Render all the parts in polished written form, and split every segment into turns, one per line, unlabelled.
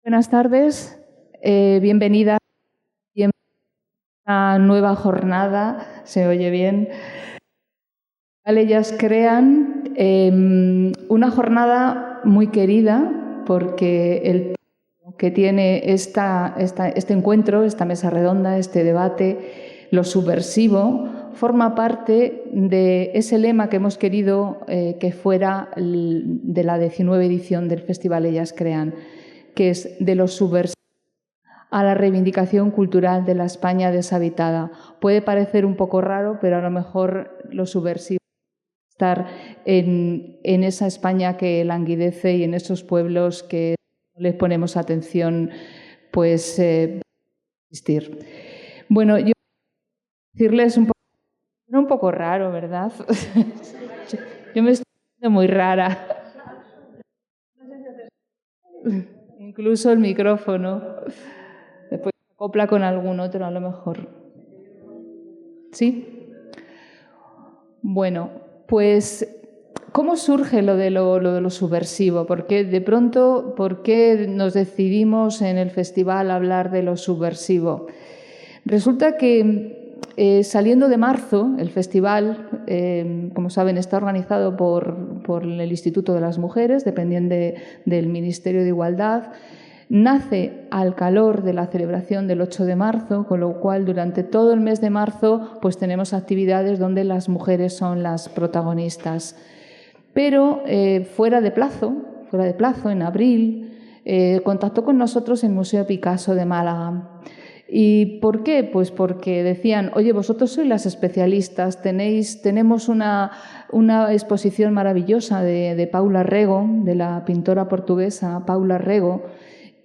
Buenas tardes, bienvenida a una nueva jornada, se oye bien. Ellas crean una jornada muy querida porque el que tiene este encuentro, esta mesa redonda, este debate, lo subversivo, forma parte de ese lema que hemos querido que fuera de la 19ª edición del Festival Ellas Crean, que es de lo subversivo a la reivindicación cultural de la España deshabitada. Puede parecer un poco raro, pero a lo mejor lo subversivo es estar en esa España que languidece y en esos pueblos que no les ponemos atención, pues existir. Bueno, yo decirles un poco raro, ¿verdad? Yo me estoy sintiendo muy rara. Incluso el micrófono. Después se acopla con algún otro, a lo mejor. ¿Sí? Bueno, pues, ¿cómo surge lo de lo subversivo? ¿Por qué nos decidimos en el festival a hablar de lo subversivo? Resulta que saliendo de marzo, el festival, como saben, está organizado por el Instituto de las Mujeres, dependiente del Ministerio de Igualdad. Nace al calor de la celebración del 8 de marzo, con lo cual durante todo el mes de marzo pues tenemos actividades donde las mujeres son las protagonistas. Pero fuera de plazo, en abril, contactó con nosotros el Museo Picasso de Málaga. ¿Y por qué? Pues porque decían, oye, vosotros sois las especialistas, tenemos una exposición maravillosa de Paula Rego, de la pintora portuguesa Paula Rego,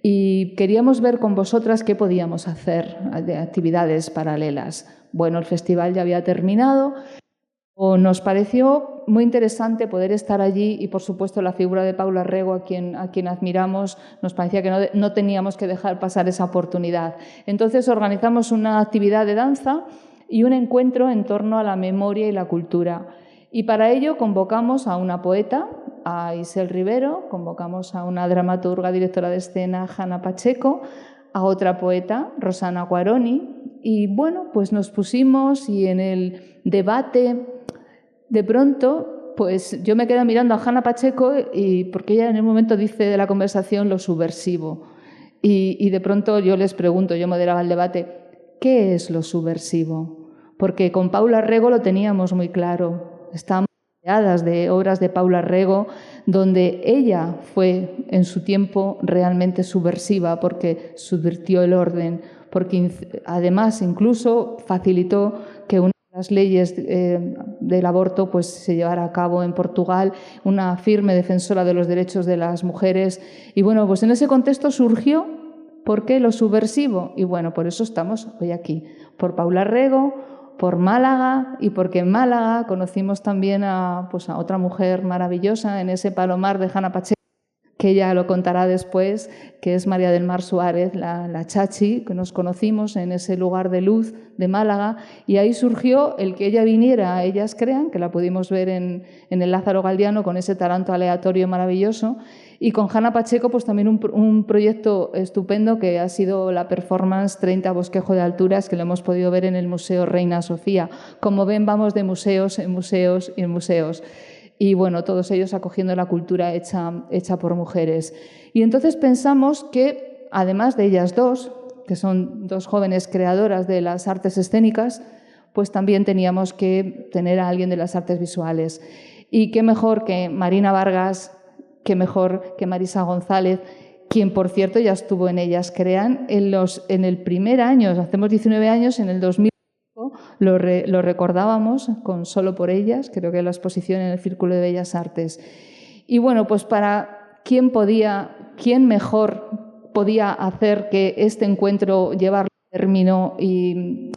y queríamos ver con vosotras qué podíamos hacer de actividades paralelas. Bueno, el festival ya había terminado. Nos pareció muy interesante poder estar allí y, por supuesto, la figura de Paula Rego, a quien admiramos, nos parecía que no teníamos que dejar pasar esa oportunidad. Entonces organizamos una actividad de danza y un encuentro en torno a la memoria y la cultura. Y para ello convocamos a una poeta, a Isel Rivero, convocamos a una dramaturga, directora de escena, Hanna Pacheco, a otra poeta, Rosana Guaroni, y bueno, pues nos pusimos y en el debate, de pronto, pues yo me quedo mirando a Hanna Pacheco y porque ella en el momento dice de la conversación lo subversivo. Y de pronto yo les pregunto, yo moderaba el debate, ¿qué es lo subversivo? Porque con Paula Rego lo teníamos muy claro. Estábamos rodeadas de obras de Paula Rego, donde ella fue en su tiempo realmente subversiva porque subvirtió el orden, porque además incluso facilitó que una de las leyes del aborto pues, se llevara a cabo en Portugal, una firme defensora de los derechos de las mujeres. Y bueno, pues en ese contexto surgió, ¿por qué lo subversivo? Y bueno, por eso estamos hoy aquí, por Paula Rego, por Málaga y porque en Málaga conocimos también a otra mujer maravillosa en ese palomar de Hanna Pacheco, que ella lo contará después, que es María del Mar Suárez, la Chachi, que nos conocimos en ese lugar de luz de Málaga, y ahí surgió el que ella viniera a Ellas Crean, que la pudimos ver en el Lázaro Galdiano con ese taranto aleatorio maravilloso, y con Hanna Pacheco pues también un proyecto estupendo que ha sido la performance 30 Bosquejo de Alturas, que lo hemos podido ver en el Museo Reina Sofía. Como ven, vamos de museos en museos y en museos. Y bueno, todos ellos acogiendo la cultura hecha por mujeres. Y entonces pensamos que, además de ellas dos, que son dos jóvenes creadoras de las artes escénicas, pues también teníamos que tener a alguien de las artes visuales. Y qué mejor que Marina Vargas, qué mejor que Marisa González, quien, por cierto, ya estuvo en Ellas Crean en el primer año, hacemos 19 años, en el 2000. Lo recordábamos con Solo por ellas, creo que la exposición en el Círculo de Bellas Artes. Y bueno, pues para quién mejor podía hacer que este encuentro llevarlo a término y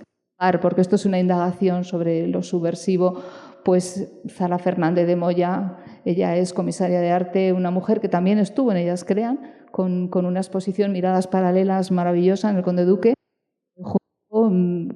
porque esto es una indagación sobre lo subversivo, pues Zara Fernández de Moya. Ella es comisaria de arte, una mujer que también estuvo en Ellas Crean con una exposición Miradas Paralelas maravillosa en el Conde Duque,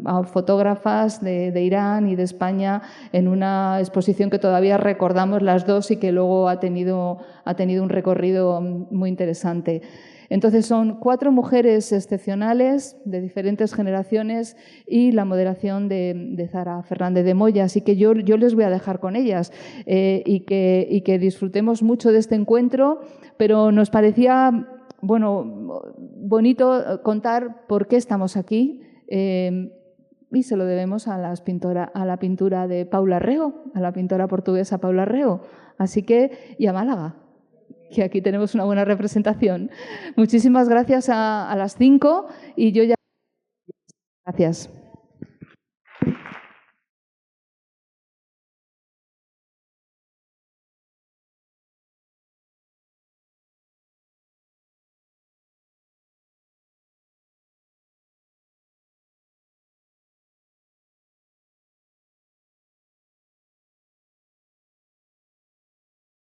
a fotógrafas de Irán y de España en una exposición que todavía recordamos las dos y que luego ha tenido un recorrido muy interesante. Entonces son 4 mujeres excepcionales de diferentes generaciones y la moderación de Zara Fernández de Moya. Así que yo les voy a dejar con ellas y que disfrutemos mucho de este encuentro, pero nos parecía bonito contar por qué estamos aquí. Y se lo debemos a la pintura de Paula Reo, a la pintora portuguesa Paula Reo. Así que, y a Málaga, que aquí tenemos una buena representación. Muchísimas gracias a las 5 y yo ya... Gracias.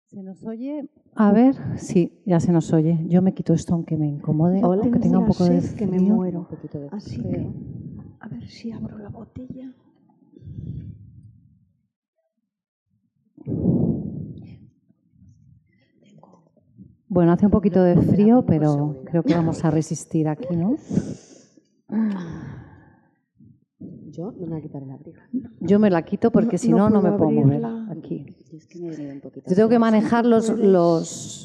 ¿Se nos oye? A ver, sí, ya se nos oye. Yo me quito esto aunque me incomode, aunque tenga un poco de frío.
Que me muero. Así que, a ver si abro la botella.
Bueno, hace un poquito de frío, pero creo que vamos a resistir aquí, ¿no?
Yo no me voy a quitar el abrigo.
Yo me la quito porque si no, no me puedo mover aquí. Yo tengo que manejar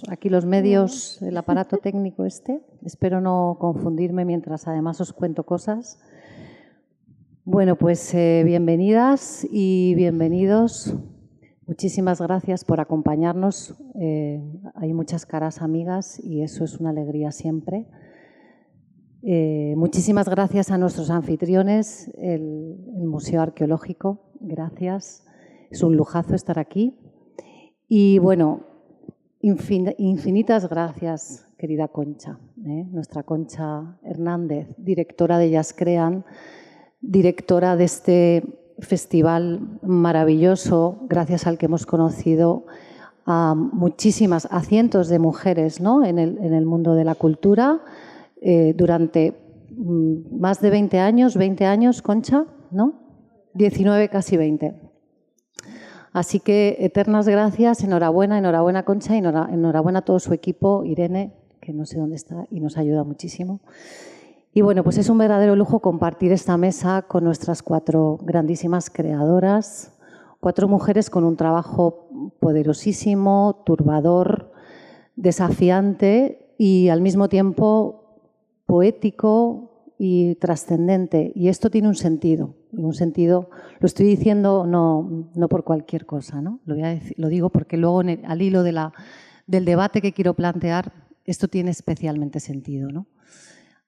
aquí los medios, el aparato técnico este. Espero no confundirme mientras además os cuento cosas. Bueno, pues bienvenidas y bienvenidos. Muchísimas gracias por acompañarnos. Hay muchas caras amigas y eso es una alegría siempre. Muchísimas gracias a nuestros anfitriones, el Museo Arqueológico. Gracias. Es un lujazo estar aquí. Y bueno, infinitas gracias, querida Concha, nuestra Concha Hernández, directora de Ellas Crean, directora de este festival maravilloso, gracias al que hemos conocido a cientos de mujeres, ¿no?, en el mundo de la cultura durante más de 20 años, Concha, ¿no? 19, casi 20. Así que eternas gracias, enhorabuena Concha, y enhorabuena a todo su equipo, Irene, que no sé dónde está y nos ayuda muchísimo. Y bueno, pues es un verdadero lujo compartir esta mesa con nuestras 4 grandísimas creadoras, 4 mujeres con un trabajo poderosísimo, turbador, desafiante y al mismo tiempo poético y trascendente. Y esto tiene un sentido, lo estoy diciendo no por cualquier cosa, ¿no? Lo digo porque luego al hilo del debate que quiero plantear, esto tiene especialmente sentido, ¿no?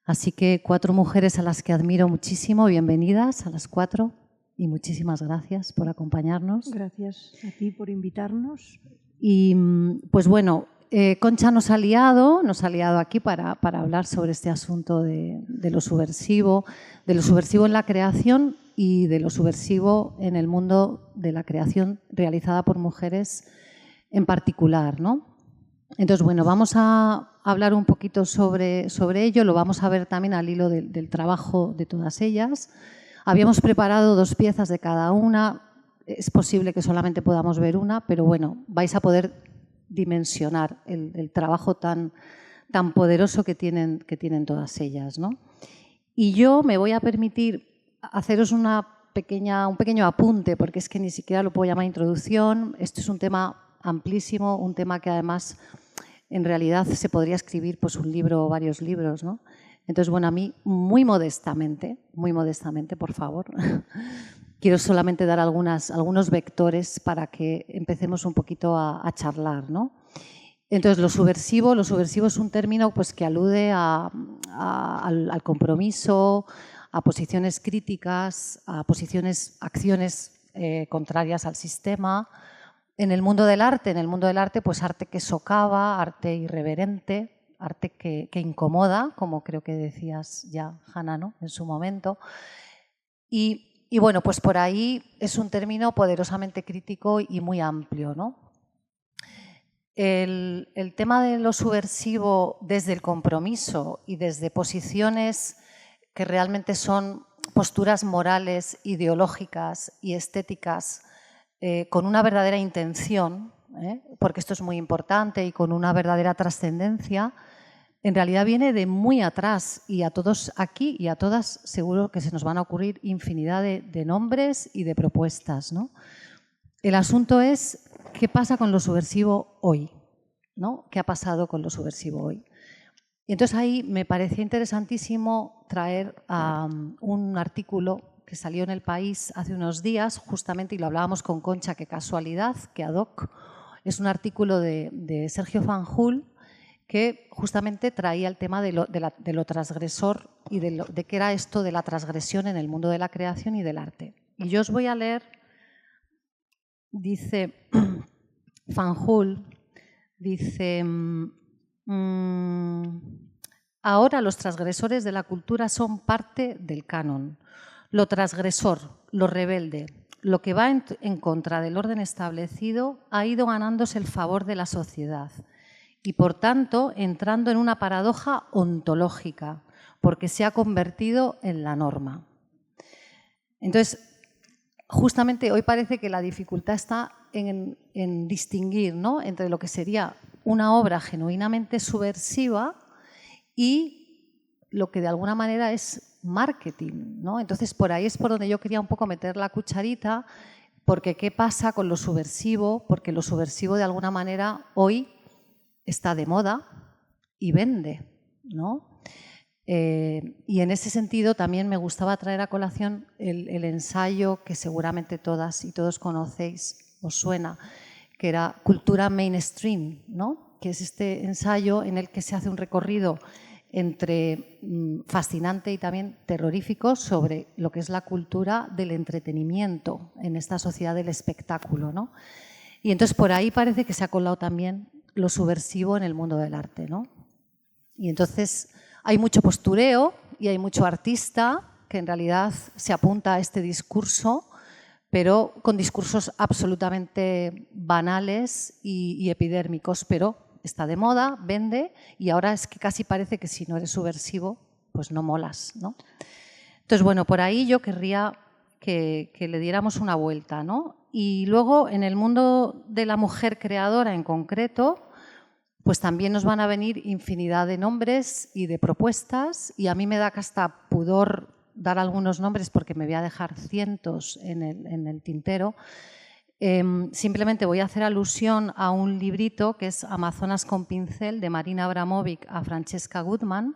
Así que 4 mujeres a las que admiro muchísimo, bienvenidas a las 4 y muchísimas gracias por acompañarnos.
Gracias a ti por invitarnos.
Y pues bueno, Concha nos ha liado aquí para hablar sobre este asunto de lo subversivo en la creación y de lo subversivo en el mundo de la creación realizada por mujeres en particular, ¿no? Entonces, bueno, vamos a hablar un poquito sobre ello, lo vamos a ver también al hilo del trabajo de todas ellas. Habíamos preparado 2 piezas de cada una, es posible que solamente podamos ver una, pero bueno, vais a poder dimensionar el trabajo tan poderoso que tienen todas ellas, ¿no? Y yo me voy a permitir haceros un pequeño apunte, porque es que ni siquiera lo puedo llamar introducción. Esto es un tema amplísimo, un tema que además en realidad se podría escribir pues un libro o varios libros, ¿no? Entonces, bueno, a mí muy modestamente, por favor, quiero solamente dar algunos vectores para que empecemos un poquito a charlar, ¿no? Entonces, lo subversivo es un término pues, que alude al compromiso, a posiciones críticas, a acciones contrarias al sistema. En el mundo del arte, pues arte que socava, arte irreverente, arte que incomoda, como creo que decías ya, Hanna, ¿no?, en su momento. Y bueno, pues por ahí es un término poderosamente crítico y muy amplio, ¿no? El tema de lo subversivo desde el compromiso y desde posiciones que realmente son posturas morales, ideológicas y estéticas con una verdadera intención, porque esto es muy importante, y con una verdadera trascendencia, en realidad viene de muy atrás y a todos aquí y a todas seguro que se nos van a ocurrir infinidad de nombres y de propuestas, ¿no? El asunto es qué pasa con lo subversivo hoy, ¿no? ¿Qué ha pasado con lo subversivo hoy? Y entonces ahí me parecía interesantísimo traer un artículo que salió en El País hace unos días, justamente, y lo hablábamos con Concha, qué casualidad, que ad hoc. Es un artículo de Sergio Fanjul que justamente traía el tema de lo transgresor y de qué era esto de la transgresión en el mundo de la creación y del arte. Y yo os voy a leer, dice Fanjul, dice, ahora los transgresores de la cultura son parte del canon. Lo transgresor, lo rebelde, lo que va en contra del orden establecido ha ido ganándose el favor de la sociedad y, por tanto, entrando en una paradoja ontológica, porque se ha convertido en la norma. Entonces, justamente hoy parece que la dificultad está en distinguir, ¿no?, entre lo que sería una obra genuinamente subversiva y lo que de alguna manera es marketing, ¿no? Entonces, por ahí es por donde yo quería un poco meter la cucharita, porque ¿qué pasa con lo subversivo? Porque lo subversivo de alguna manera hoy está de moda y vende, ¿no? Y en ese sentido también me gustaba traer a colación el ensayo que seguramente todas y todos conocéis, os suena, que era Cultura Mainstream, ¿no?, que es este ensayo en el que se hace un recorrido entre fascinante y también terrorífico sobre lo que es la cultura del entretenimiento en esta sociedad del espectáculo, ¿no? Y entonces por ahí parece que se ha colado también lo subversivo en el mundo del arte, ¿no? Y entonces hay mucho postureo y hay mucho artista que en realidad se apunta a este discurso, pero con discursos absolutamente banales y epidérmicos, pero está de moda, vende, y ahora es que casi parece que si no eres subversivo, pues no molas, ¿no? Entonces, bueno, por ahí yo querría que le diéramos una vuelta, ¿no? Y luego, en el mundo de la mujer creadora en concreto, pues también nos van a venir infinidad de nombres y de propuestas, y a mí me da hasta pudor dar algunos nombres porque me voy a dejar cientos en el tintero. Simplemente voy a hacer alusión a un librito que es Amazonas con pincel, de Marina Abramovic a Francesca Goodman,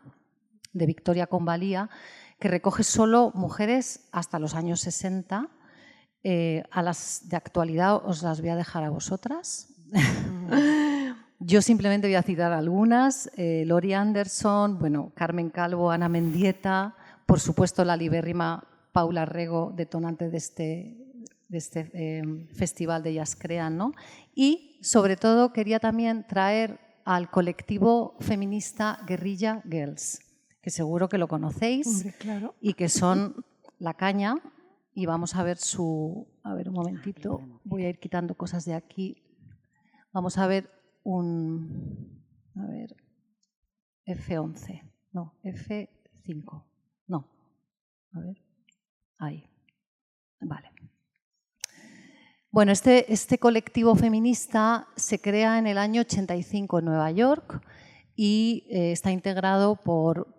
de Victoria Convalía, que recoge solo mujeres hasta los años 60. A las de actualidad os las voy a dejar a vosotras. Yo simplemente voy a citar algunas. Laurie Anderson, bueno, Carmen Calvo, Ana Mendieta, por supuesto la libérrima Paula Rego, detonante de este festival de Ellas Crean, ¿no? Y sobre todo quería también traer al colectivo feminista Guerrilla Girls, que seguro que lo conocéis.
Hombre, claro.
Y que son la caña. Y vamos a ver a ver un momentito, voy a ir quitando cosas de aquí. Vamos a ver F11, no, F5, no, a ver, ahí, vale. Bueno, este colectivo feminista se crea en el año 85 en Nueva York y está integrado por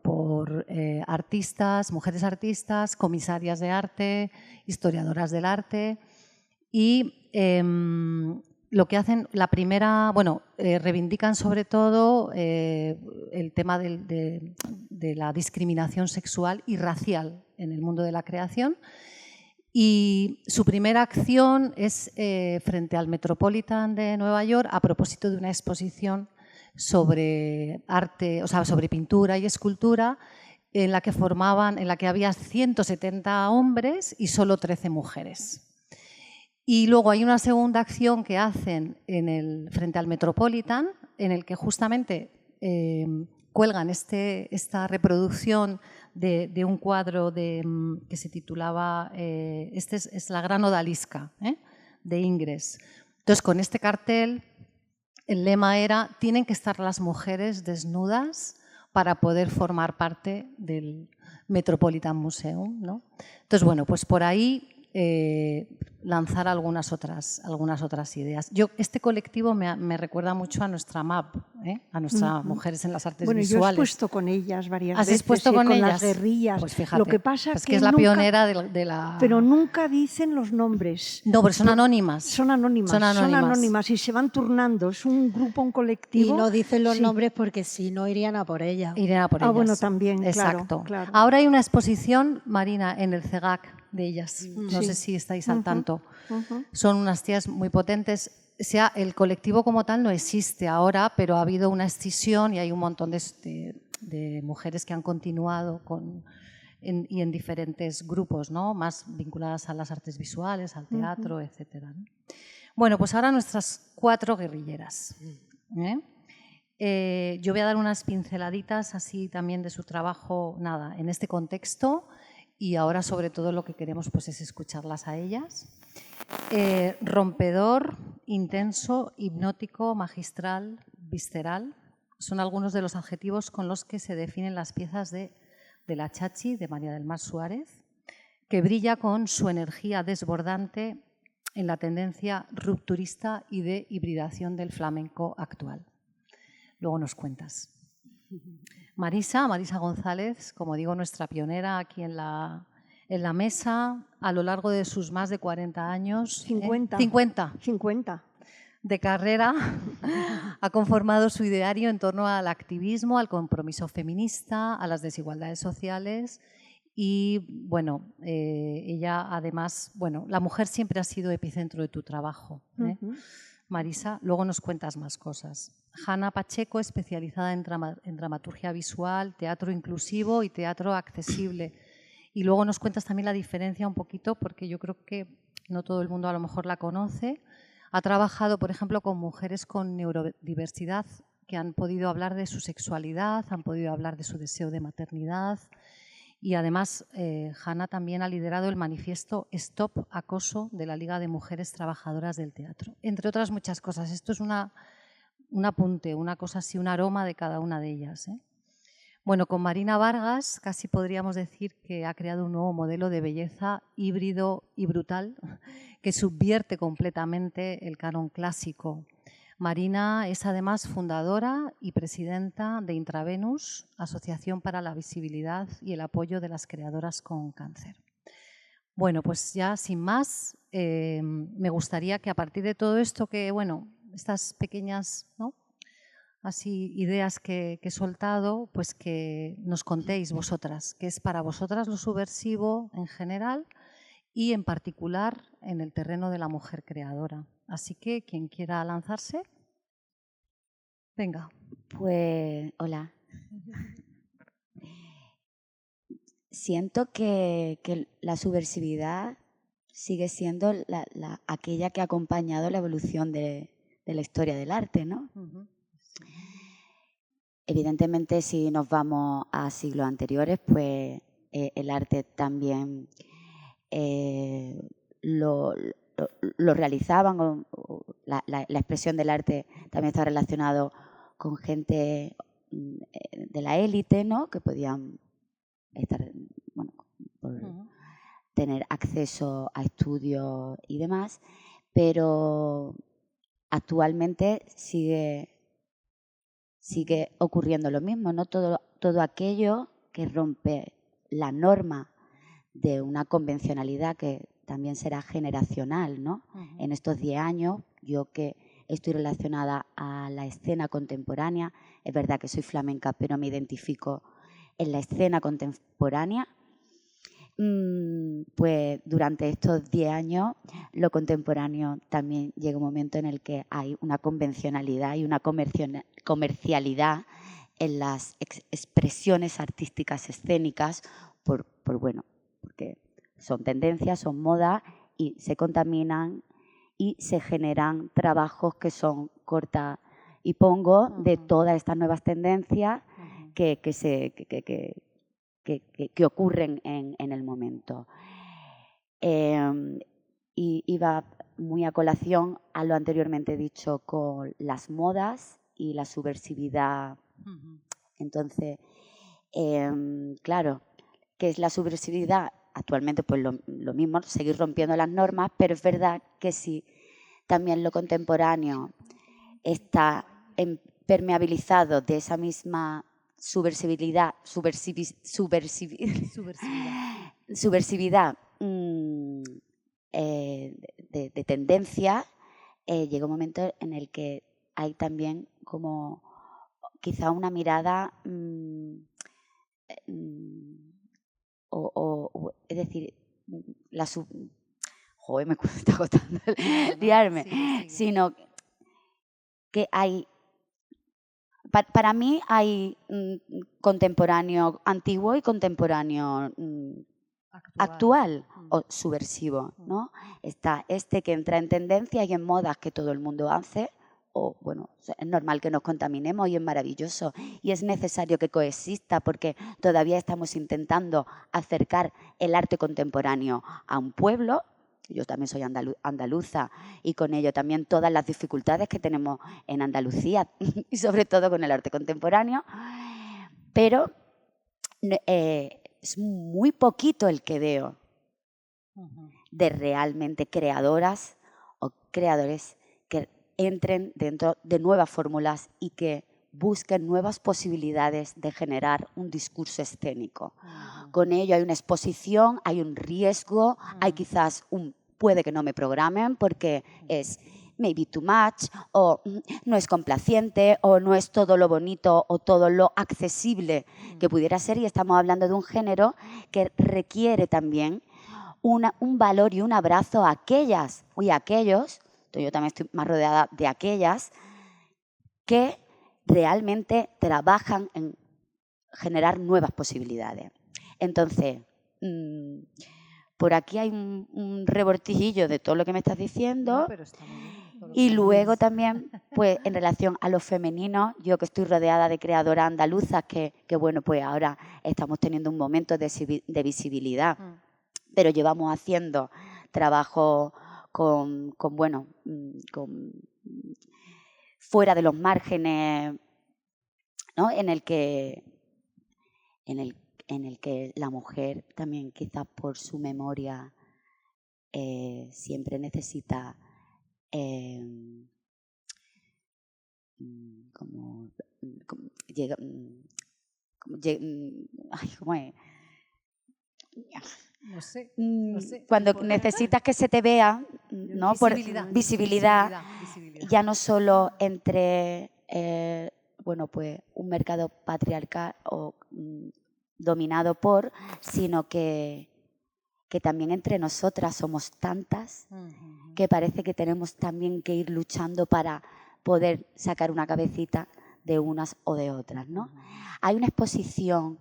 artistas, mujeres artistas, comisarias de arte, historiadoras del arte y lo que hacen, reivindican sobre todo el tema de la discriminación sexual y racial en el mundo de la creación. Y su primera acción es frente al Metropolitan de Nueva York a propósito de una exposición sobre arte, o sea, sobre pintura y escultura, en la que había 170 hombres y solo 13 mujeres. Y luego hay una segunda acción que hacen frente al Metropolitan, en el que justamente cuelgan esta reproducción de un cuadro que se titulaba es la gran odalisca, de Ingres. Entonces, con este cartel, el lema era: tienen que estar las mujeres desnudas para poder formar parte del Metropolitan Museum, ¿no? Entonces, bueno, pues por ahí lanzar algunas otras ideas. Este colectivo me recuerda mucho a nuestra MAP, a nuestras Mujeres en las Artes Visuales.
Bueno, yo he expuesto con ellas varias veces.
¿Has expuesto con ellas?
Las guerrillas.
Pues fíjate,
lo que pasa
pues que es la
nunca,
pionera de la...
Pero nunca dicen los nombres.
No, pero son anónimas.
Son anónimas y se van turnando. Es un grupo, un colectivo.
Y no dicen los nombres porque si no irían a por ellas.
Irían a por ellas.
Bueno, también,
exacto.
Claro.
Ahora hay una exposición, Marina, en el CEGAC de ellas. No sé si estáis al tanto. Son unas tías muy potentes. O sea, el colectivo como tal no existe ahora, pero ha habido una escisión y hay un montón de mujeres que han continuado y en diferentes grupos, ¿no? Más vinculadas a las artes visuales, al teatro, etc. Bueno, pues ahora nuestras 4 guerrilleras. Yo voy a dar unas pinceladitas así también de su trabajo, en este contexto, y ahora sobre todo lo que queremos pues es escucharlas a ellas. Rompedor, intenso, hipnótico, magistral, visceral, son algunos de los adjetivos con los que se definen las piezas de la Chachi, de María del Mar Suárez, que brilla con su energía desbordante en la tendencia rupturista y de hibridación del flamenco actual. Luego nos cuentas. Marisa González, como digo, nuestra pionera aquí en la mesa, a lo largo de sus más de 40 años.
50
de carrera, ha conformado su ideario en torno al activismo, al compromiso feminista, a las desigualdades sociales y, bueno, ella además, la mujer siempre ha sido epicentro de tu trabajo, Marisa. Luego nos cuentas más cosas. Hanna Pacheco, especializada en dramaturgia visual, teatro inclusivo y teatro accesible. Y luego nos cuentas también la diferencia un poquito, porque yo creo que no todo el mundo a lo mejor la conoce. Ha trabajado, por ejemplo, con mujeres con neurodiversidad que han podido hablar de su sexualidad, han podido hablar de su deseo de maternidad. Y además, Hanna también ha liderado el manifiesto Stop Acoso de la Liga de Mujeres Trabajadoras del Teatro, entre otras muchas cosas. Esto es un apunte, una cosa así, un aroma de cada una de ellas. Bueno, con Marina Vargas casi podríamos decir que ha creado un nuevo modelo de belleza híbrido y brutal que subvierte completamente el canon clásico. Marina es además fundadora y presidenta de Intravenus, Asociación para la Visibilidad y el Apoyo de las Creadoras con Cáncer. Bueno, pues ya sin más, me gustaría que a partir de todo esto estas pequeñas así ideas que he soltado, pues que nos contéis vosotras, qué es para vosotras lo subversivo en general y en particular en el terreno de la mujer creadora. Así que quien quiera lanzarse, venga.
Pues, hola. Siento que la subversividad sigue siendo aquella que ha acompañado la evolución de la historia del arte, ¿no? Evidentemente, si nos vamos a siglos anteriores, pues el arte también lo realizaban, la expresión del arte también está relacionado con gente de la élite, ¿no? Que podían estar, tener acceso a estudios y demás, pero actualmente sigue ocurriendo lo mismo, ¿no? Todo aquello que rompe la norma de una convencionalidad que también será generacional, ¿no? En estos 10 años, yo que estoy relacionada a la escena contemporánea, es verdad que soy flamenca, pero me identifico en la escena contemporánea, pues durante estos 10 años lo contemporáneo también llega un momento en el que hay una convencionalidad y una comercialidad en las expresiones artísticas escénicas porque son tendencias, son modas y se contaminan y se generan trabajos que son corta y pongo de todas estas nuevas tendencias que ocurren en el momento. Y va muy a colación a lo anteriormente dicho con las modas y la subversividad. Entonces, claro, ¿qué es la subversividad? actualmente pues lo mismo, seguir rompiendo las normas, pero es verdad que sí, también lo contemporáneo está permeabilizado de esa misma subversividad de tendencia, llega un momento en el que hay también como quizá una mirada es decir, joder, me está costando liarme, sino que hay, para mí hay contemporáneo antiguo y contemporáneo actual o subversivo, ¿no? Está este que entra en tendencia y en modas que todo el mundo hace, o bueno, es normal que nos contaminemos y es maravilloso y es necesario que coexista porque todavía estamos intentando acercar el arte contemporáneo a un pueblo. Yo también soy andaluza y con ello también todas las dificultades que tenemos en Andalucía y sobre todo con el arte contemporáneo, pero es muy poquito el que veo de realmente creadoras o creadores que entren dentro de nuevas fórmulas y que busquen nuevas posibilidades de generar un discurso escénico. Con ello hay una exposición, hay un riesgo, hay quizás puede que no me programen porque es maybe too much, o no es complaciente, o no es todo lo bonito o todo lo accesible que pudiera ser, y estamos hablando de un género que requiere también un valor y un abrazo a aquellas y a aquellos, yo también estoy más rodeada de aquellas, que realmente trabajan en generar nuevas posibilidades. Entonces, por aquí hay un revoltijillo de todo lo que me estás diciendo. Y luego también, pues en relación a lo femenino, yo que estoy rodeada de creadoras andaluzas, que bueno, pues ahora estamos teniendo un momento de visibilidad, pero llevamos haciendo trabajo con fuera de los márgenes, ¿no? En el que la mujer también, quizás por su memoria, siempre necesita ¿cómo es?
No sé.
Cuando necesitas que se te vea, ¿no? Visibilidad, ya no solo entre pues un mercado patriarcal o dominado por, sino que también entre nosotras somos tantas que parece que tenemos también que ir luchando para poder sacar una cabecita de unas o de otras, ¿no? Hay una exposición.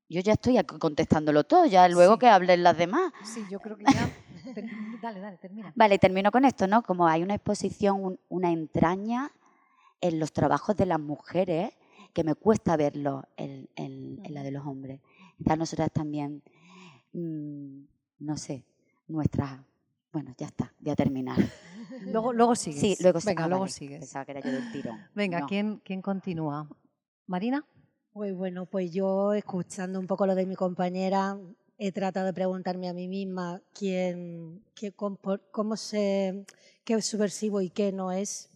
Yo ya estoy contestándolo todo, ya luego que hablen las demás.
Sí, yo creo que ya. Dale, termina.
Vale, termino con esto, ¿no? Como hay una exposición, una entraña en los trabajos de las mujeres que me cuesta verlo en la de los hombres. Quizás nosotras también, no sé, nuestras... Bueno, ya está, voy a terminar.
Luego sigues.
Sí, luego
Venga, luego
vale.
sigues.
Pensaba que era yo del tirón.
Venga,
No.
¿quién continúa? ¿Marina?
Pues bueno, pues yo, escuchando un poco lo de mi compañera, he tratado de preguntarme a mí misma qué es subversivo y qué no es.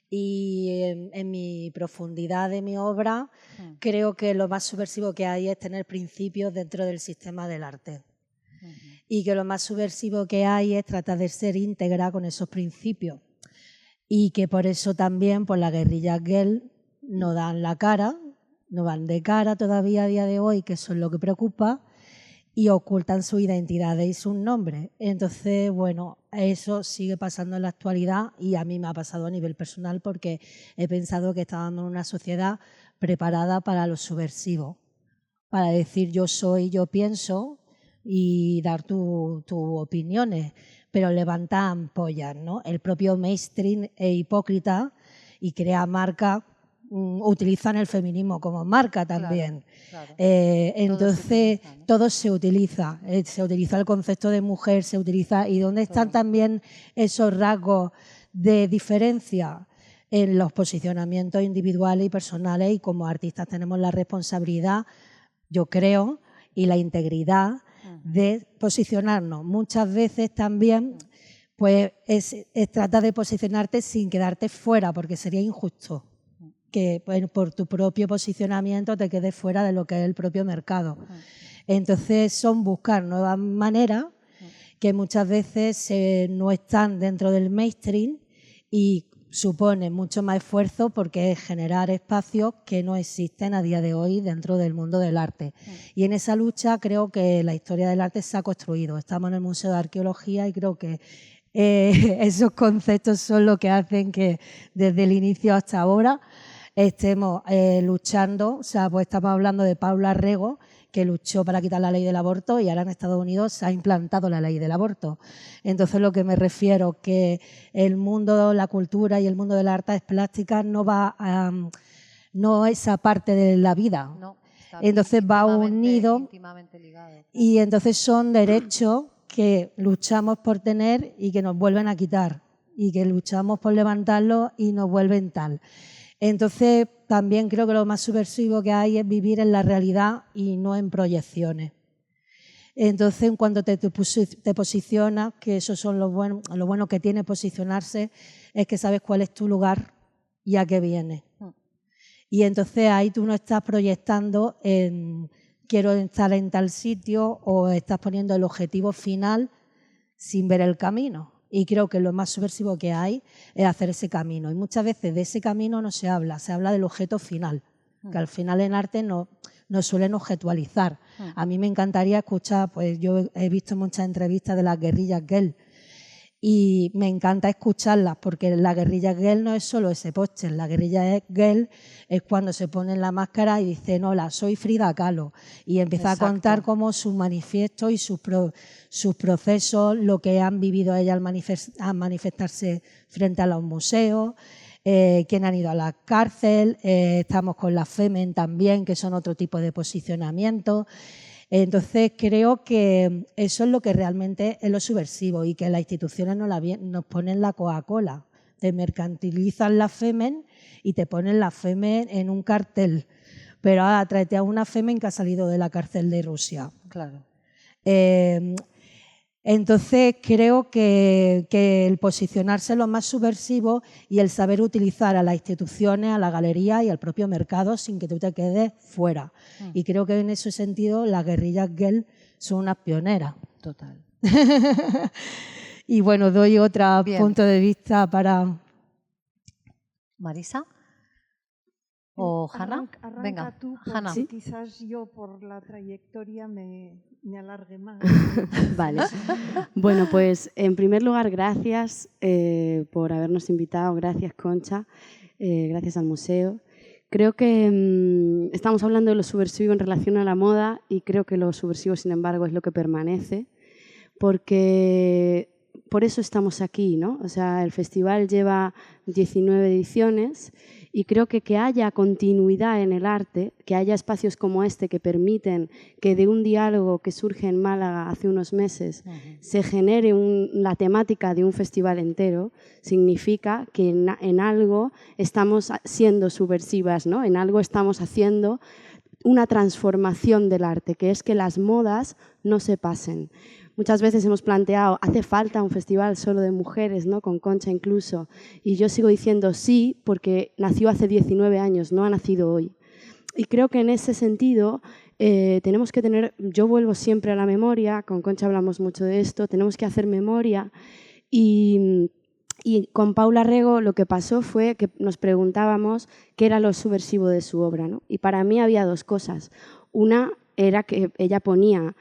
Y en mi profundidad de mi obra, creo que lo más subversivo que hay es tener principios dentro del sistema del arte. Y que lo más subversivo que hay es tratar de ser íntegra con esos principios. Y que por eso también pues, las guerrillas girl no dan la cara, no van de cara todavía a día de hoy, que eso es lo que preocupa, y ocultan sus identidades y sus nombres. Entonces, bueno, eso sigue pasando en la actualidad y a mí me ha pasado a nivel personal porque he pensado que estábamos en una sociedad preparada para lo subversivo, para decir yo soy, yo pienso y dar tus opiniones, pero levantar ampollas, ¿no? El propio mainstream es hipócrita y crea marcas. Utilizan el feminismo como marca también.
Claro.
Entonces, todo se utiliza. Se utiliza el concepto de mujer, se utiliza. ¿Y dónde están también esos rasgos de diferencia? En los posicionamientos individuales y personales, y como artistas tenemos la responsabilidad, yo creo, y la integridad de posicionarnos. Muchas veces también pues es tratar de posicionarte sin quedarte fuera, porque sería injusto que pues, por tu propio posicionamiento te quedes fuera de lo que es el propio mercado. Entonces son buscar nuevas maneras que muchas veces no están dentro del mainstream y supone mucho más esfuerzo porque es generar espacios que no existen a día de hoy dentro del mundo del arte. Y en esa lucha creo que la historia del arte se ha construido. Estamos en el Museo de Arqueología y creo que esos conceptos son lo que hacen que desde el inicio hasta ahora estemos luchando. O sea, pues estamos hablando de Paula Rego, que luchó para quitar la ley del aborto y ahora en Estados Unidos se ha implantado la ley del aborto. Entonces, lo que me refiero que el mundo, la cultura y el mundo de las artes plásticas no va a, no esa parte de la vida. No, entonces va unido íntimamente ligado. Y entonces son derechos que luchamos por tener y que nos vuelven a quitar y que luchamos por levantarlos y nos vuelven tal. Entonces, también creo que lo más subversivo que hay es vivir en la realidad y no en proyecciones. Entonces, en cuanto te posicionas, que eso son lo bueno que tiene posicionarse, es que sabes cuál es tu lugar y a qué vienes. Y entonces ahí tú no estás proyectando en quiero estar en tal sitio o estás poniendo el objetivo final sin ver el camino. Y creo que lo más subversivo que hay es hacer ese camino. Y muchas veces de ese camino no se habla del objeto final, que al final en arte no suelen objetualizar. A mí me encantaría escuchar, pues yo he visto muchas entrevistas de las guerrillas girl y me encanta escucharlas porque la guerrilla girl no es solo ese póster, la guerrilla girl es cuando se ponen la máscara y dicen hola, soy Frida Kahlo y empieza a contar cómo sus manifiestos y sus procesos, lo que han vivido ellas al manifestarse frente a los museos, quienes han ido a la cárcel, estamos con las Femen también, que son otro tipo de posicionamiento. Entonces creo que eso es lo que realmente es lo subversivo y que las instituciones nos ponen la Coca-Cola, te mercantilizan la Femen y te ponen la Femen en un cartel, pero ahora tráete a una Femen que ha salido de la cárcel de Rusia.
Claro.
Entonces creo que el posicionarse es lo más subversivo y el saber utilizar a las instituciones, a la galería y al propio mercado sin que tú te quedes fuera. Y creo que en ese sentido las guerrillas girl son unas pioneras.
Total.
Y bueno, doy otro punto de vista para...
¿Marisa? ¿O Hanna?
Venga, tú,
Hanna.
¿Sí? Quizás yo por la trayectoria me alargue más.
Vale. Bueno, pues en primer lugar, gracias por habernos invitado. Gracias, Concha. Gracias al museo. Creo que estamos hablando de lo subversivo en relación a la moda y creo que lo subversivo, sin embargo, es lo que permanece, porque por eso estamos aquí, ¿no? O sea, el festival lleva 19 ediciones y creo que haya continuidad en el arte, que haya espacios como este que permiten que de un diálogo que surge en Málaga hace unos meses se genere la temática de un festival entero, significa que en algo estamos siendo subversivas, ¿no? En algo estamos haciendo una transformación del arte, que es que las modas no se pasen. Muchas veces hemos planteado, ¿hace falta un festival solo de mujeres, ¿no? Con Concha incluso? Y yo sigo diciendo sí, porque nació hace 19 años, no ha nacido hoy. Y creo que en ese sentido tenemos que tener, yo vuelvo siempre a la memoria, con Concha hablamos mucho de esto, tenemos que hacer memoria y con Paula Rego lo que pasó fue que nos preguntábamos qué era lo subversivo de su obra, ¿no? Y para mí había dos cosas. Una era que ella ponía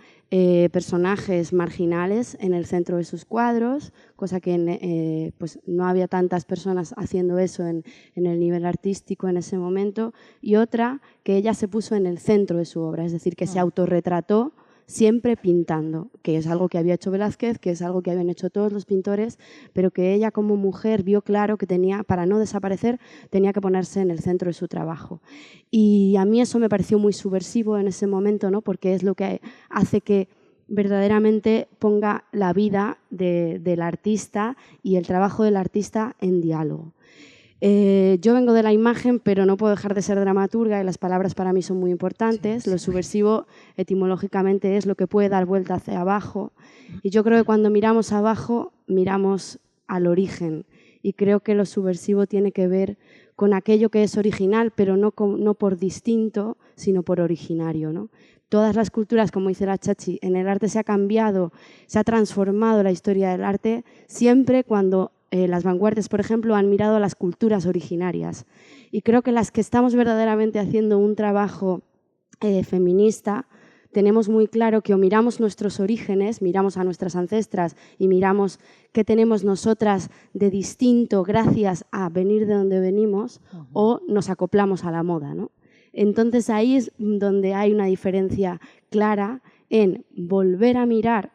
personajes marginales en el centro de sus cuadros, cosa que pues no había tantas personas haciendo eso en el nivel artístico en ese momento, y otra, que ella se puso en el centro de su obra, es decir, que se autorretrató siempre pintando, que es algo que había hecho Velázquez, que es algo que habían hecho todos los pintores, pero que ella como mujer vio claro que tenía, para no desaparecer, tenía que ponerse en el centro de su trabajo. Y a mí eso me pareció muy subversivo en ese momento, ¿no? Porque es lo que hace que verdaderamente ponga la vida del artista y el trabajo del artista en diálogo. Yo vengo de la imagen, pero no puedo dejar de ser dramaturga y las palabras para mí son muy importantes. Lo subversivo etimológicamente es lo que puede dar vuelta hacia abajo. Y yo creo que cuando miramos abajo, miramos al origen. Y creo que lo subversivo tiene que ver con aquello que es original, pero no por distinto, sino por originario, ¿no? Todas las culturas, como dice la Chachi, en el arte se ha cambiado, se ha transformado la historia del arte, siempre cuando las vanguardias, por ejemplo, han mirado a las culturas originarias. Y creo que las que estamos verdaderamente haciendo un trabajo feminista, tenemos muy claro que o miramos nuestros orígenes, miramos a nuestras ancestras y miramos qué tenemos nosotras de distinto gracias a venir de donde venimos, o nos acoplamos a la moda, ¿no? Entonces ahí es donde hay una diferencia clara en volver a mirar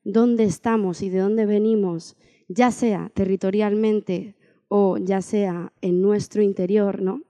dónde estamos y de dónde venimos, ya sea territorialmente o ya sea en nuestro interior, ¿no?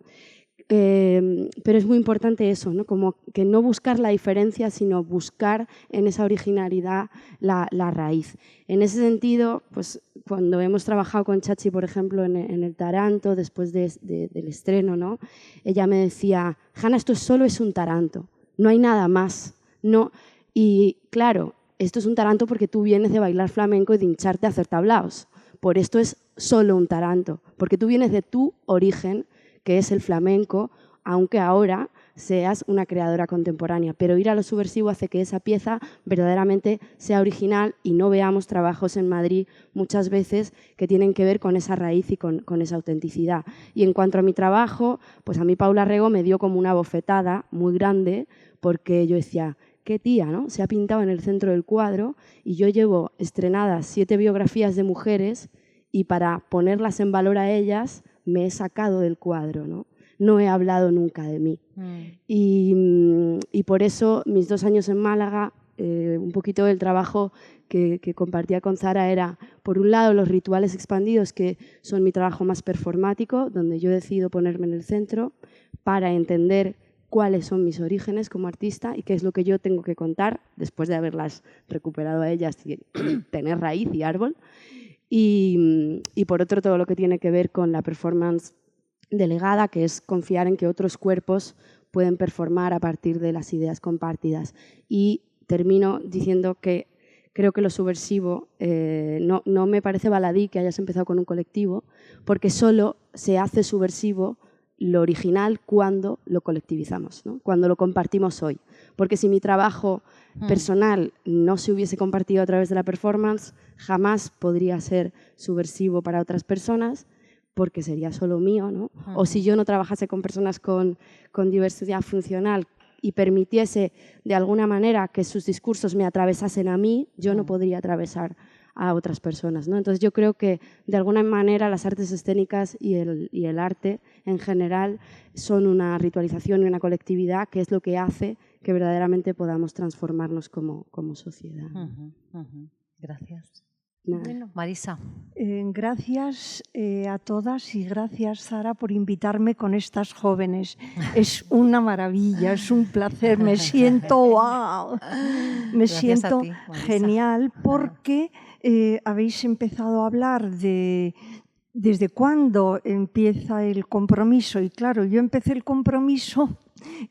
Pero es muy importante eso, ¿no? Como que no buscar la diferencia, sino buscar en esa originalidad la raíz. En ese sentido, pues cuando hemos trabajado con Chachi, por ejemplo, en el Taranto, después del estreno, ¿no? Ella me decía, Hanna, esto solo es un taranto, no hay nada más. No. Y claro, esto es un taranto porque tú vienes de bailar flamenco y de hincharte a hacer tablaos. Por esto es solo un taranto, porque tú vienes de tu origen, que es el flamenco, aunque ahora seas una creadora contemporánea. Pero ir a lo subversivo hace que esa pieza verdaderamente sea original y no veamos trabajos en Madrid muchas veces que tienen que ver con esa raíz y con esa autenticidad. Y en cuanto a mi trabajo, pues a mí Paula Rego me dio como una bofetada muy grande, porque yo decía, qué tía, ¿no? Se ha pintado en el centro del cuadro y yo llevo estrenadas 7 biografías de mujeres y para ponerlas en valor a ellas me he sacado del cuadro, ¿no? No he hablado nunca de mí. Y por eso mis 2 años en Málaga, un poquito del trabajo que compartía con Zara era, por un lado, los rituales expandidos, que son mi trabajo más performático, donde yo decido ponerme en el centro para entender cuáles son mis orígenes como artista y qué es lo que yo tengo que contar después de haberlas recuperado a ellas y tener raíz y árbol. Y por otro, todo lo que tiene que ver con la performance delegada, que es confiar en que otros cuerpos pueden performar a partir de las ideas compartidas. Y termino diciendo que creo que lo subversivo no me parece baladí que hayas empezado con un colectivo, porque solo se hace subversivo lo original cuando lo colectivizamos, ¿no? Cuando lo compartimos hoy. Porque si mi trabajo personal no se hubiese compartido a través de la performance, jamás podría ser subversivo para otras personas, porque sería solo mío, ¿no? O si yo no trabajase con personas con diversidad funcional y permitiese de alguna manera que sus discursos me atravesasen a mí, yo no podría atravesar a otras personas, ¿no? Entonces yo creo que de alguna manera las artes escénicas y el arte en general son una ritualización y una colectividad, que es lo que hace que verdaderamente podamos transformarnos como sociedad.
Gracias.
Bueno,
Marisa.
Gracias a todas y gracias, Zara, por invitarme con estas jóvenes. Es una maravilla, es un placer, me siento wow, me siento genial, porque habéis empezado a hablar de desde cuándo empieza el compromiso. Y claro, yo empecé el compromiso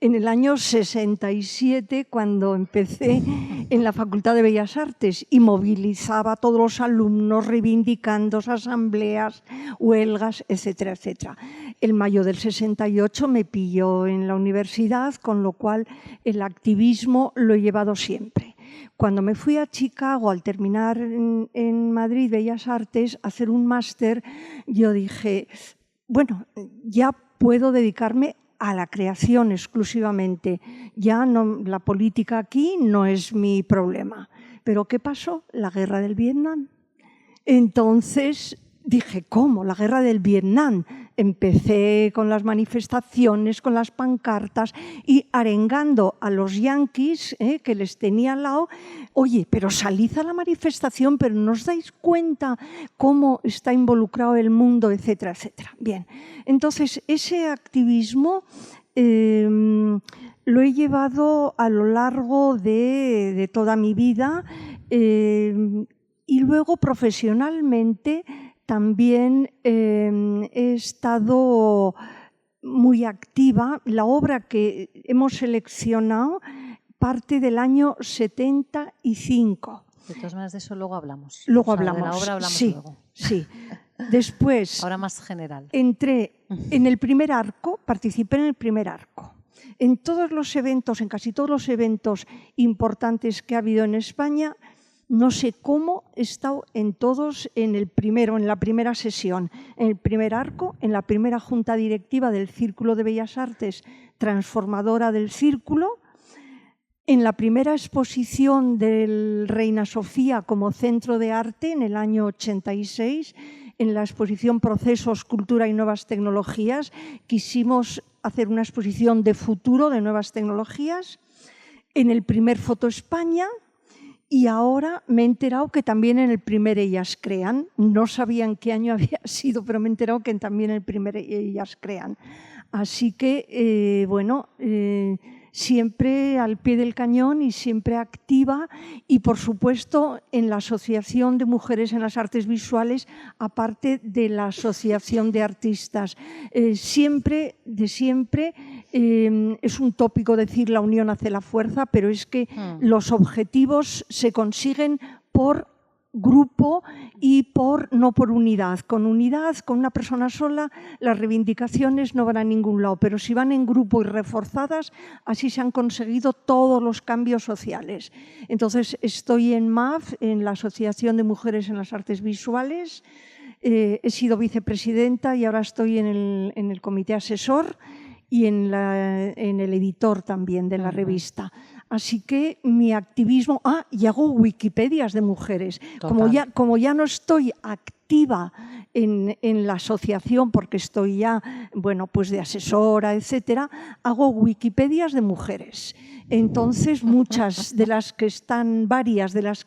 en el año 67, cuando empecé en la Facultad de Bellas Artes y movilizaba a todos los alumnos reivindicando asambleas, huelgas, etcétera, etcétera. El mayo del 68 me pilló en la universidad, con lo cual el activismo lo he llevado siempre. Cuando me fui a Chicago, al terminar en Madrid Bellas Artes, a hacer un máster, yo dije, bueno, ya puedo dedicarme a la creación exclusivamente. Ya no, la política aquí no es mi problema. ¿Pero qué pasó? La guerra del Vietnam. Entonces dije, ¿cómo? La guerra del Vietnam. Empecé con las manifestaciones, con las pancartas y arengando a los yanquis que les tenía al lado. Oye, pero salid a la manifestación, pero no os dais cuenta cómo está involucrado el mundo, etcétera, etcétera. Bien, entonces ese activismo lo he llevado a lo largo de toda mi vida y luego profesionalmente también he estado muy activa. La obra que hemos seleccionado parte del año 75.
De todas maneras, de eso luego hablamos.
Luego
O sea,
hablamos.
De la obra hablamos
sí,
luego.
Sí. Después
Ahora más general.
entré en el primer arco, participé en el primer arco. En todos los eventos, en casi todos los eventos importantes que ha habido en España, no sé cómo he estado en todos, en la primera sesión, en el primer arco, en la primera junta directiva del Círculo de Bellas Artes, transformadora del Círculo, en la primera exposición del Reina Sofía como centro de arte en el año 86, en la exposición Procesos, Cultura y Nuevas Tecnologías, quisimos hacer una exposición de futuro de nuevas tecnologías, en el primer Foto España, y ahora me he enterado que también en el primer Ellas Crean. No sabía en qué año había sido, pero me he enterado que también en el primer Ellas Crean. Así que, siempre al pie del cañón y siempre activa, y por supuesto en la Asociación de Mujeres en las Artes Visuales, aparte de la Asociación de Artistas. Siempre, es un tópico decir la unión hace la fuerza, pero es que los objetivos se consiguen por grupo y no por unidad. Con unidad, con una persona sola, las reivindicaciones no van a ningún lado, pero si van en grupo y reforzadas, así se han conseguido todos los cambios sociales. Entonces, estoy en MAF, en la Asociación de Mujeres en las Artes Visuales, he sido vicepresidenta y ahora estoy en el comité asesor y en el editor también de la revista. Así que mi activismo... y hago Wikipedias de mujeres. Como ya no estoy activa en la asociación, porque estoy ya, pues de asesora, etcétera, hago Wikipedias de mujeres. Entonces, varias de las que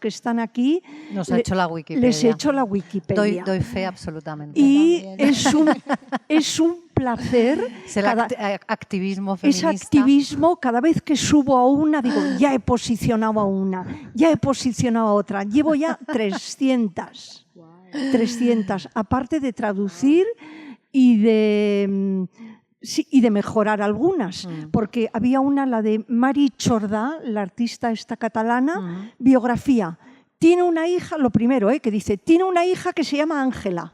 están aquí,
Nos ha hecho la Wikipedia.
Les he hecho la Wikipedia.
Doy fe absolutamente.
Y es un placer.
Es el activismo feminista.
Es activismo. Cada vez que subo a una, digo, ya he posicionado a una, ya he posicionado a otra. Llevo ya 300. 300, aparte de traducir y de mejorar algunas, porque había una, la de Mari Chordà, la artista esta catalana, biografía. Tiene una hija, lo primero, que dice, tiene una hija que se llama Ángela.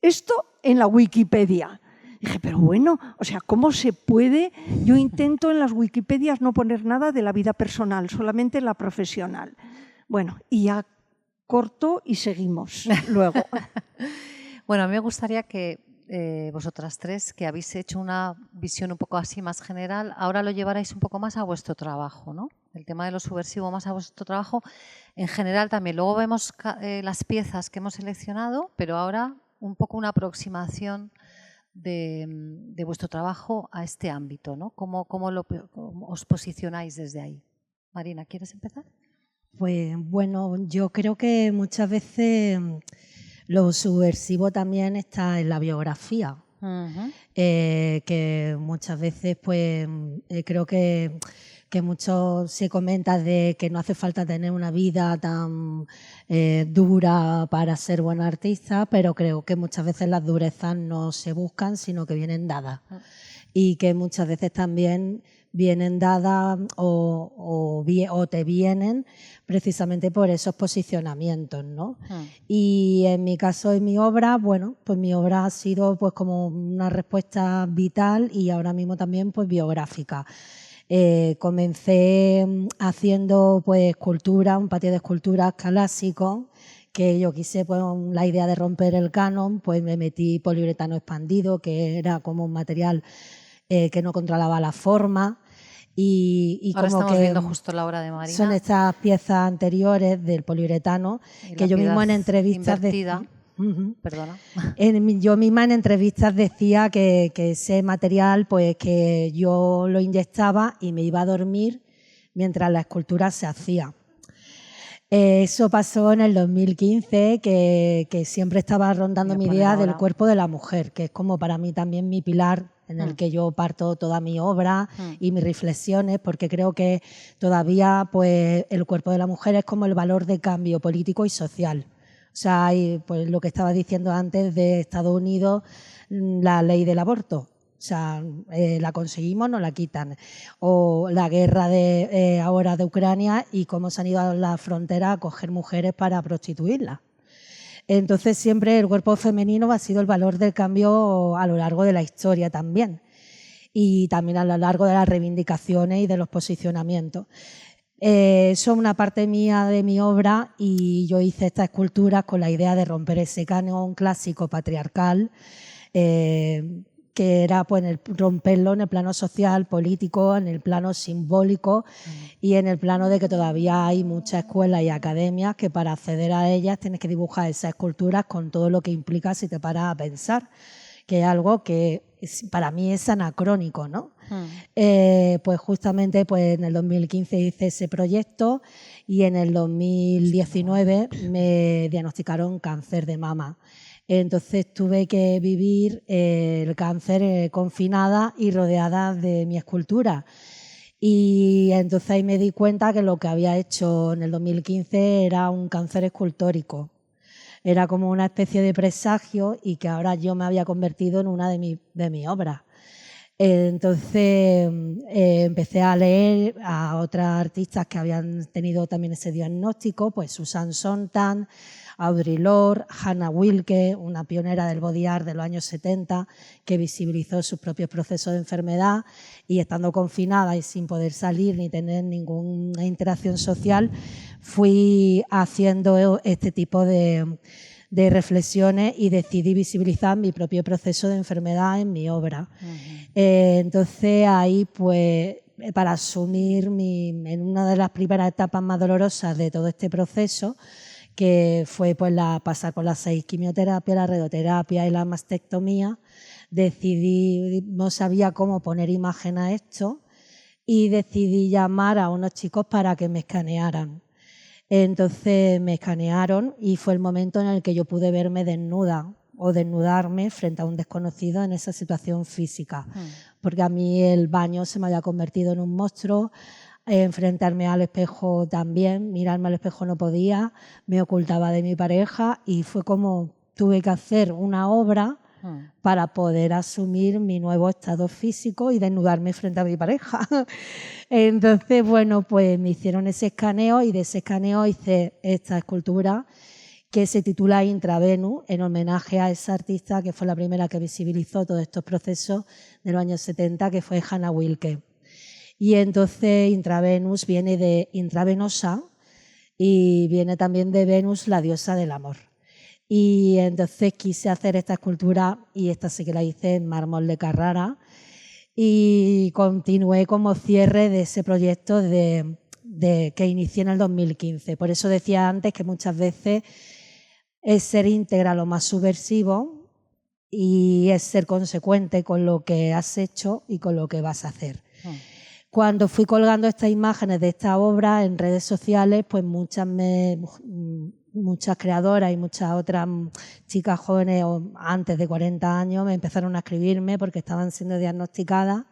Esto en la Wikipedia. Dije, pero bueno, o sea, ¿cómo se puede? Yo intento en las Wikipedias no poner nada de la vida personal, solamente la profesional. Bueno, y ya corto y seguimos luego.
Bueno, a mí me gustaría que vosotras tres, que habéis hecho una visión un poco así más general, ahora lo llevarais un poco más a vuestro trabajo, ¿no? El tema de lo subversivo más a vuestro trabajo en general también. Luego vemos las piezas que hemos seleccionado, pero ahora un poco una aproximación de vuestro trabajo a este ámbito, ¿no? ¿Cómo os posicionáis desde ahí? Marina, ¿quieres empezar?
Pues bueno, yo creo que muchas veces lo subversivo también está en la biografía, que muchas veces pues creo que mucho se comenta de que no hace falta tener una vida tan dura para ser buen artista, pero creo que muchas veces las durezas no se buscan, sino que vienen dadas. Y que muchas veces también vienen dadas o te vienen precisamente por esos posicionamientos, ¿no? Y en mi caso, en mi obra, bueno, pues mi obra ha sido pues como una respuesta vital y ahora mismo también pues biográfica. Comencé haciendo pues escultura, un patio de esculturas clásico, que yo quise, pues la idea de romper el canon, pues me metí poliuretano expandido, que era como un material que no controlaba la forma. Y
ahora
como
estamos
que
viendo justo la obra de Marina.
son estas piezas anteriores del poliuretano que yo mismo en entrevistas decía.
Perdona.
Yo misma en entrevistas decía que ese material, pues que yo lo inyectaba y me iba a dormir mientras la escultura se hacía. Eso pasó en el 2015, que siempre estaba rondando mi idea del cuerpo de la mujer, que es como para mí también mi pilar en el que yo parto toda mi obra y mis reflexiones, porque creo que todavía pues, el cuerpo de la mujer es como el valor de cambio político y social. O sea, hay pues, lo que estaba diciendo antes de Estados Unidos, la ley del aborto. O sea, la conseguimos, nos la quitan. O la guerra ahora de Ucrania y cómo se han ido a la frontera a coger mujeres para prostituirlas. Entonces siempre el cuerpo femenino ha sido el valor del cambio a lo largo de la historia también. Y también a lo largo de las reivindicaciones y de los posicionamientos. Son una parte mía de mi obra y yo hice estas esculturas con la idea de romper ese canon clásico patriarcal, que era pues, romperlo en el plano social, político, en el plano simbólico y en el plano de que todavía hay muchas escuelas y academias que para acceder a ellas tienes que dibujar esas esculturas con todo lo que implica si te paras a pensar, que es algo que para mí es anacrónico, ¿no? Pues justamente pues en el 2015 hice ese proyecto y en el 2019 me diagnosticaron cáncer de mama. Entonces tuve que vivir el cáncer confinada y rodeada de mi escultura. Y entonces ahí me di cuenta que lo que había hecho en el 2015 era un cáncer escultórico. Era como una especie de presagio y que ahora yo me había convertido en una de mis obras. Entonces empecé a leer a otras artistas que habían tenido también ese diagnóstico, pues Susan Sontag, Audre Lorde, Hannah Wilke, una pionera del body art de los años 70, que visibilizó sus propios procesos de enfermedad y estando confinada y sin poder salir ni tener ninguna interacción social, fui haciendo este tipo de reflexiones y decidí visibilizar mi propio proceso de enfermedad en mi obra. Entonces ahí pues para asumir en una de las primeras etapas más dolorosas de todo este proceso, que fue pues pasar por las 6 quimioterapias, la radioterapia y la mastectomía, no sabía cómo poner imagen a esto y decidí llamar a unos chicos para que me escanearan. Entonces me escanearon y fue el momento en el que yo pude verme desnuda o desnudarme frente a un desconocido en esa situación física. Porque a mí el baño se me había convertido en un monstruo, enfrentarme al espejo también, mirarme al espejo no podía, me ocultaba de mi pareja y fue como tuve que hacer una obra para poder asumir mi nuevo estado físico y desnudarme frente a mi pareja. Entonces, bueno, pues me hicieron ese escaneo y de ese escaneo hice esta escultura que se titula Intravenus, en homenaje a esa artista que fue la primera que visibilizó todos estos procesos de los años 70, que fue Hannah Wilke. Y entonces Intravenus viene de intravenosa y viene también de Venus, la diosa del amor. Y entonces quise hacer esta escultura y esta sí que la hice en mármol de Carrara y continué como cierre de ese proyecto que inicié en el 2015. Por eso decía antes que muchas veces es ser íntegra lo más subversivo y es ser consecuente con lo que has hecho y con lo que vas a hacer. Cuando fui colgando estas imágenes de esta obra en redes sociales, pues muchas creadoras y muchas otras chicas jóvenes antes de 40 años me empezaron a escribirme porque estaban siendo diagnosticadas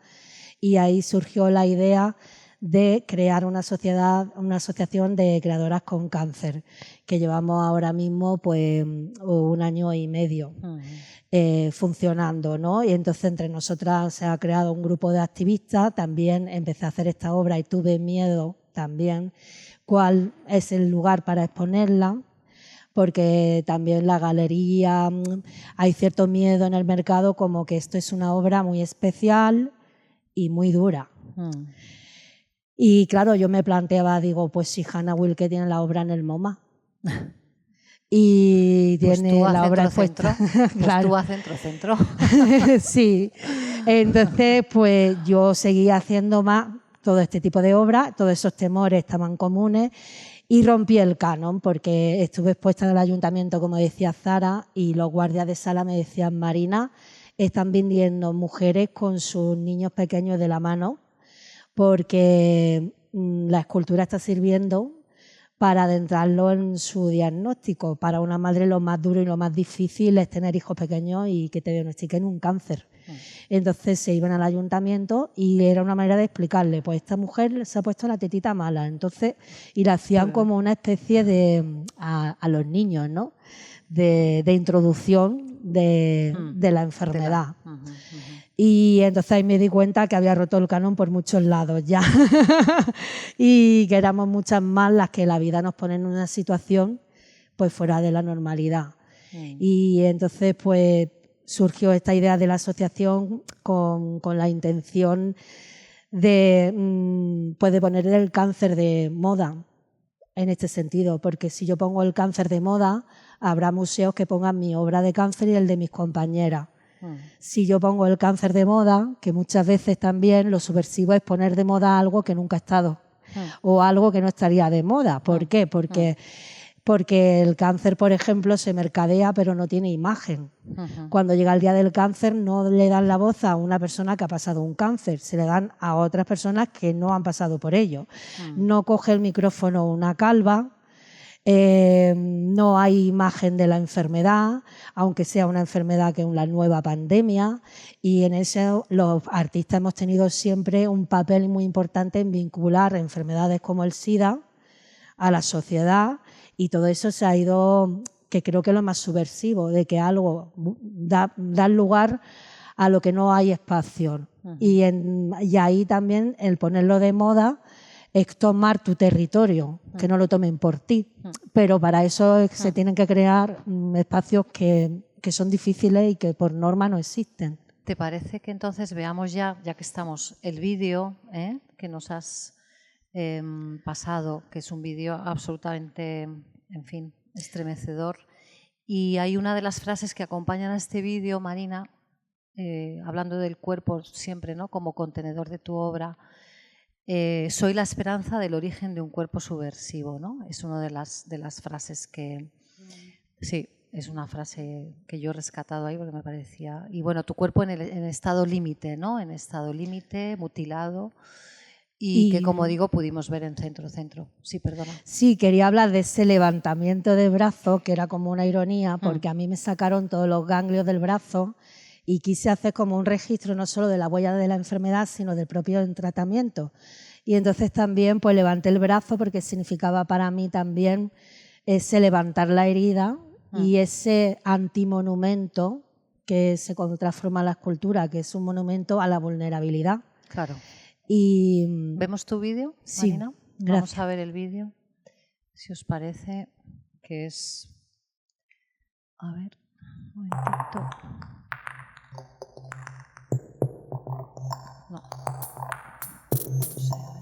y ahí surgió la idea de crear una asociación de creadoras con cáncer, que llevamos ahora mismo pues 1 año y medio funcionando, ¿no? Y entonces entre nosotras se ha creado un grupo de activistas, también empecé a hacer esta obra y tuve miedo también cuál es el lugar para exponerla, porque también la galería, hay cierto miedo en el mercado como que esto es una obra muy especial y muy dura. Y claro, yo me planteaba, digo, pues si Hannah Wilke tiene la obra en el MoMA y tiene
pues
la obra expuesta.
Claro. Tú a centro.
Sí, entonces pues yo seguía haciendo más todo este tipo de obras, todos esos temores estaban comunes y rompí el canon porque estuve expuesta en el ayuntamiento, como decía Zara, y los guardias de sala me decían, Marina, están viniendo mujeres con sus niños pequeños de la mano porque la escultura está sirviendo para adentrarlo en su diagnóstico. Para una madre lo más duro y lo más difícil es tener hijos pequeños y que te diagnostiquen un cáncer. Entonces se iban al ayuntamiento y era una manera de explicarle, pues esta mujer se ha puesto la tetita mala, entonces, y le hacían como una especie de, a los niños, ¿no? De introducción de la enfermedad. Y entonces ahí me di cuenta que había roto el canon por muchos lados ya y que éramos muchas más las que la vida nos pone en una situación pues fuera de la normalidad. Y entonces pues surgió esta idea de la asociación con la intención de poner el cáncer de moda en este sentido, porque si yo pongo el cáncer de moda, habrá museos que pongan mi obra de cáncer y el de mis compañeras. Si yo pongo el cáncer de moda, que muchas veces también lo subversivo es poner de moda algo que nunca ha estado o algo que no estaría de moda. ¿Por qué? Porque el cáncer, por ejemplo, se mercadea pero no tiene imagen. Cuando llega el día del cáncer no le dan la voz a una persona que ha pasado un cáncer, se le dan a otras personas que no han pasado por ello. No coge el micrófono una calva, no hay imagen de la enfermedad, aunque sea una enfermedad que es una nueva pandemia, y en eso los artistas hemos tenido siempre un papel muy importante en vincular enfermedades como el SIDA a la sociedad, y todo eso se ha ido, que creo que es lo más subversivo, de que algo da lugar a lo que no hay espacio. Y ahí también el ponerlo de moda es tomar tu territorio, que no lo tomen por ti. Pero para eso se tienen que crear espacios que son difíciles y que por norma no existen.
¿Te parece que entonces veamos ya que estamos, el vídeo que nos has pasado, que es un vídeo absolutamente, en fin, estremecedor? Y hay una de las frases que acompañan a este vídeo, Marina, hablando del cuerpo siempre, ¿no?, como contenedor de tu obra. Soy la esperanza del origen de un cuerpo subversivo, ¿no? Es una de las frases que... Sí, es una frase que yo he rescatado ahí porque me parecía... Y bueno, tu cuerpo en estado límite, ¿no? En estado límite, mutilado, y que, como digo, pudimos ver en Centro. Sí, perdona.
Sí, quería hablar de ese levantamiento de brazo, que era como una ironía, porque a mí me sacaron todos los ganglios del brazo y quise hacer como un registro no solo de la huella de la enfermedad, sino del propio tratamiento. Y entonces también pues levanté el brazo porque significaba para mí también ese levantar la herida y ese antimonumento que se transforma en la escultura, que es un monumento a la vulnerabilidad.
Claro.
Y
¿vemos tu vídeo,
sí,
Marina?
gracias.
Vamos a ver el vídeo, si os parece, que es... A ver, un momentito. No. No sé, a ver.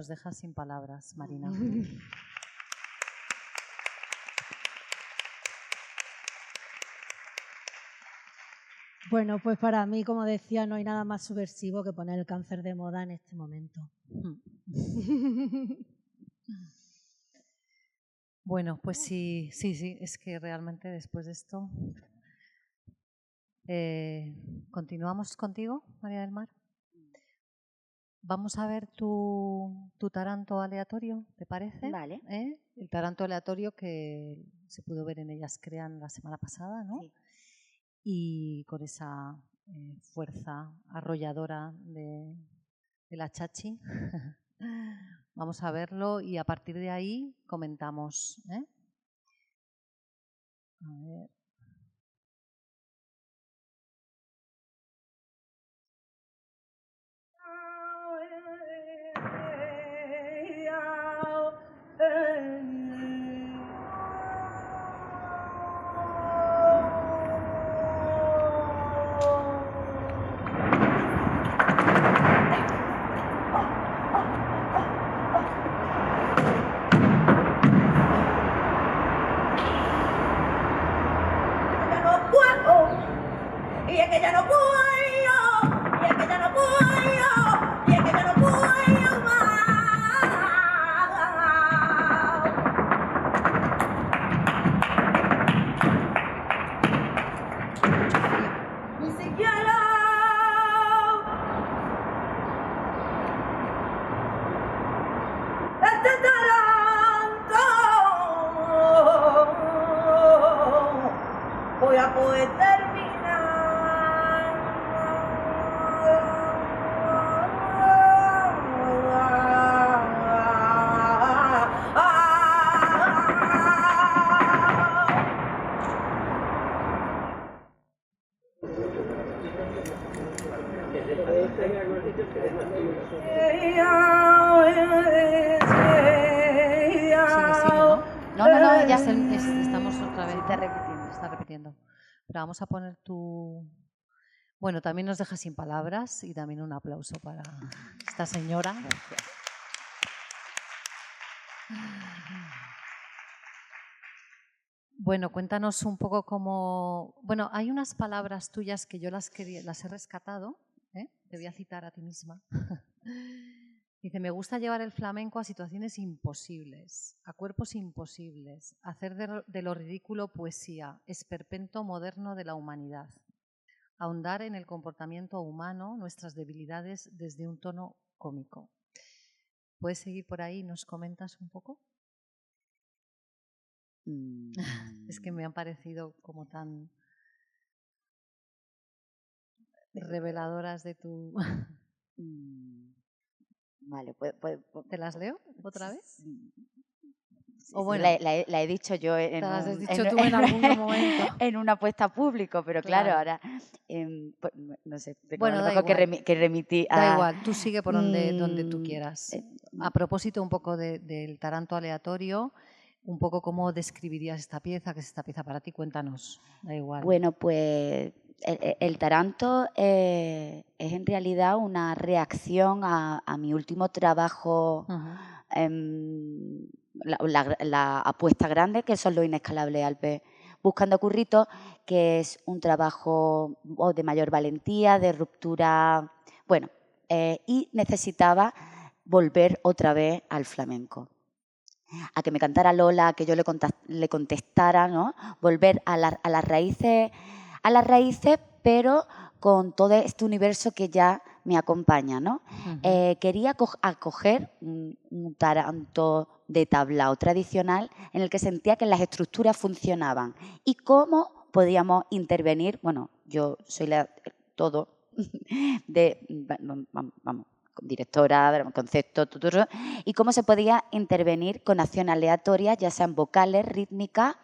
nos deja sin palabras, Marina.
Bueno, pues para mí, como decía, no hay nada más subversivo que poner el cáncer de moda en este momento.
Bueno, pues sí, es que realmente después de esto... ¿continuamos contigo, María del Mar? Vamos a ver tu taranto aleatorio, ¿te parece?
Vale.
El taranto aleatorio que se pudo ver en Ellas Crean la semana pasada, ¿no?
Sí.
Y con esa fuerza arrolladora de la Chachi. Vamos a verlo y a partir de ahí comentamos. A ver.
Voy a poder terminar.
No, ya estamos otra vez. Está repitiendo. Pero vamos a poner tu... Bueno, también nos deja sin palabras y también un aplauso para esta señora. Gracias. Bueno, cuéntanos un poco cómo... Bueno, hay unas palabras tuyas que yo las he rescatado. Te voy a citar a ti misma. Dice, me gusta llevar el flamenco a situaciones imposibles, a cuerpos imposibles, hacer de lo ridículo poesía, esperpento moderno de la humanidad, ahondar en el comportamiento humano, nuestras debilidades desde un tono cómico. ¿Puedes seguir por ahí y nos comentas un poco? Es que me han parecido como tan reveladoras de tu...
Vale,
¿Te las leo otra vez?
Sí,
O bueno,
la he dicho yo
te las has dicho tú en algún momento.
en una puesta a público, pero claro, ahora pues, no sé, bueno, a lo mejor que remití a...
Da igual, tú sigue por donde tú quieras. A propósito un poco del taranto aleatorio, un poco cómo describirías esta pieza, qué es esta pieza para ti, cuéntanos, da igual.
Bueno, pues el taranto es en realidad una reacción a mi último trabajo, la apuesta grande, que son los Inescalables Alpes Buscando Curritos, que es un trabajo de mayor valentía, de ruptura, bueno, y necesitaba volver otra vez al flamenco. A que me cantara Lola, a que yo le contestara, ¿no? Volver a las raíces, pero con todo este universo que ya me acompaña, ¿no? Quería acoger un taranto de tablao tradicional en el que sentía que las estructuras funcionaban y cómo podíamos intervenir. Bueno, yo soy todo vamos, directora, concepto, y cómo se podía intervenir con acciones aleatorias, ya sean vocales, rítmicas,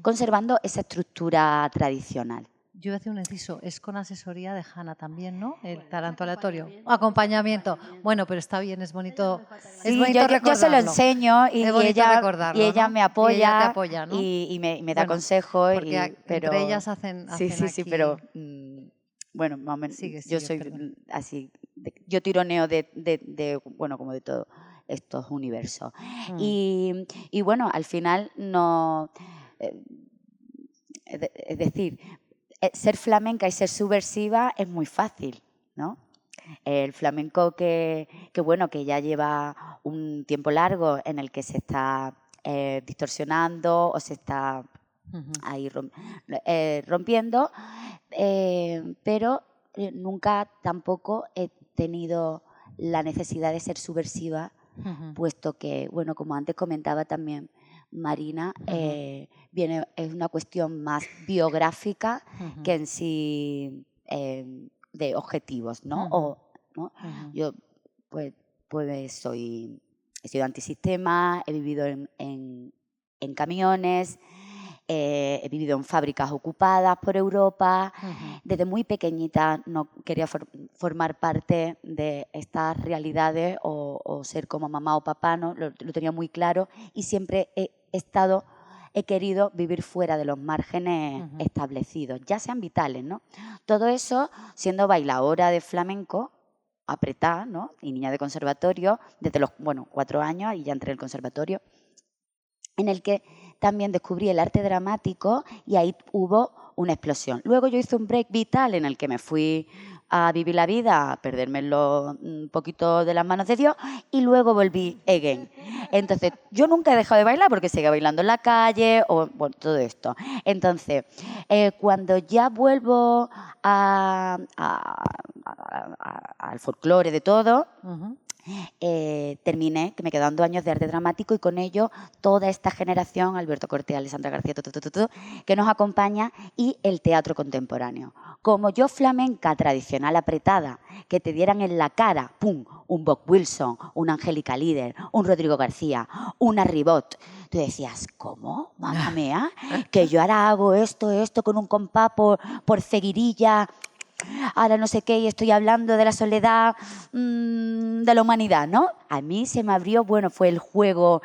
conservando esa estructura tradicional.
Yo voy a hacer un inciso, es con asesoría de Hanna también, ¿no? El taranto aleatorio. Acompañamiento. Bueno, pero está bien, es bonito.
Sí, yo se lo enseño y ella me apoya,
y ella te apoya, ¿no?
y me da consejos.
Pero entre ellas hacen
sí,
aquí...
pero bueno, más o menos, yo soy así, yo tironeo bueno, como de todo. estos universos. Y bueno, al final no... es decir, ser flamenca y ser subversiva es muy fácil, ¿no? El flamenco que ya lleva un tiempo largo en el que se está distorsionando o se está ahí rompiendo, pero nunca tampoco he tenido la necesidad de ser subversiva, puesto que, bueno, como antes comentaba también Marina, es una cuestión más biográfica que en sí de objetivos, ¿no? ¿no? Yo pues he sido antisistema, he vivido en camiones, he vivido en fábricas ocupadas por Europa. Desde muy pequeñita no quería formar parte de estas realidades o ser como mamá o papá, ¿no? Lo tenía muy claro y siempre he querido vivir fuera de los márgenes establecidos, ya sean vitales, ¿no? Todo eso siendo bailadora de flamenco, apretada, ¿no? Y niña de conservatorio, desde los 4 años, y ya entré en el conservatorio, en el que también descubrí el arte dramático y ahí hubo una explosión. Luego yo hice un break vital en el que me fui a vivir la vida, a perdérmelo un poquito de las manos de Dios y luego volví again. Entonces, yo nunca he dejado de bailar porque seguía bailando en la calle o todo esto. Entonces, cuando ya vuelvo al folclore de todo, terminé, que me quedaban 2 años de arte dramático y con ello toda esta generación, Alberto Cortés, Alessandra García, que nos acompaña y el teatro contemporáneo. Como yo flamenca tradicional apretada, que te dieran en la cara, ¡pum!, un Bob Wilson, un Angélica Líder, un Rodrigo García, una Ribot. Tú decías, ¿cómo? Mamma mía, que yo ahora hago esto con un compás por seguirilla, ahora no sé qué, y estoy hablando de la soledad de la humanidad, ¿no? A mí se me abrió, fue el juego.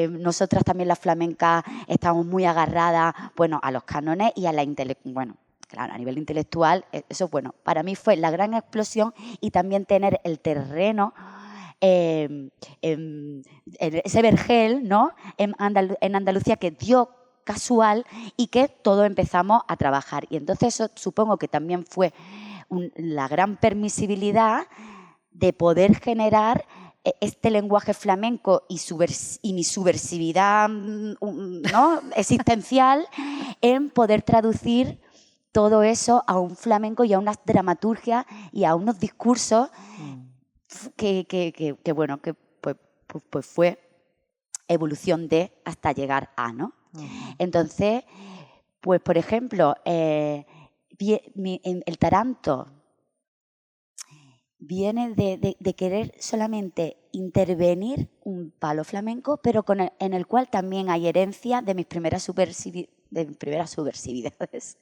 Nosotras también las flamencas estamos muy agarradas, a los cánones y a la claro, a nivel intelectual, eso, para mí fue la gran explosión y también tener el terreno, ese vergel, ¿no? En Andalucía que dio casual y que todos empezamos a trabajar. Y entonces eso supongo que también fue la gran permisibilidad de poder generar este lenguaje flamenco y mi subversividad, ¿no?, existencial, en poder traducir todo eso a un flamenco y a unas dramaturgias y a unos discursos que fue evolución de hasta llegar a, ¿no? Entonces, pues por ejemplo, el taranto viene de querer solamente intervenir un palo flamenco, pero en el cual también hay herencia de mis primeras subversividades,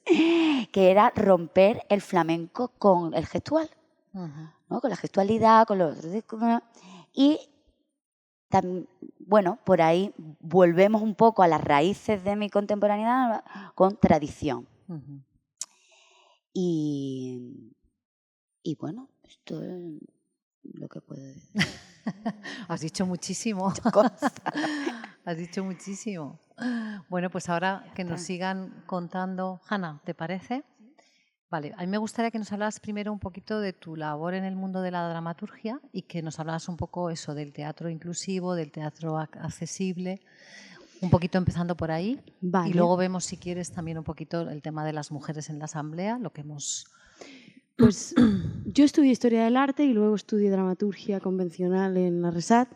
que era romper el flamenco con el gestual, ¿no? Con la gestualidad, y por ahí volvemos un poco a las raíces de mi contemporaneidad con tradición. Y bueno, esto es lo que puedo decir.
Has dicho muchísimo. Has dicho muchísimo. Bueno, pues ahora que nos sigan contando. Hanna, ¿te parece? Vale, a mí me gustaría que nos hablaras primero un poquito de tu labor en el mundo de la dramaturgia y que nos hablaras un poco eso del teatro inclusivo, del teatro accesible, un poquito empezando por ahí. Vale. Y luego vemos, si quieres, también un poquito el tema de las mujeres en la asamblea, lo que hemos...
Pues yo estudié Historia del Arte y luego estudié Dramaturgia Convencional en la RESAT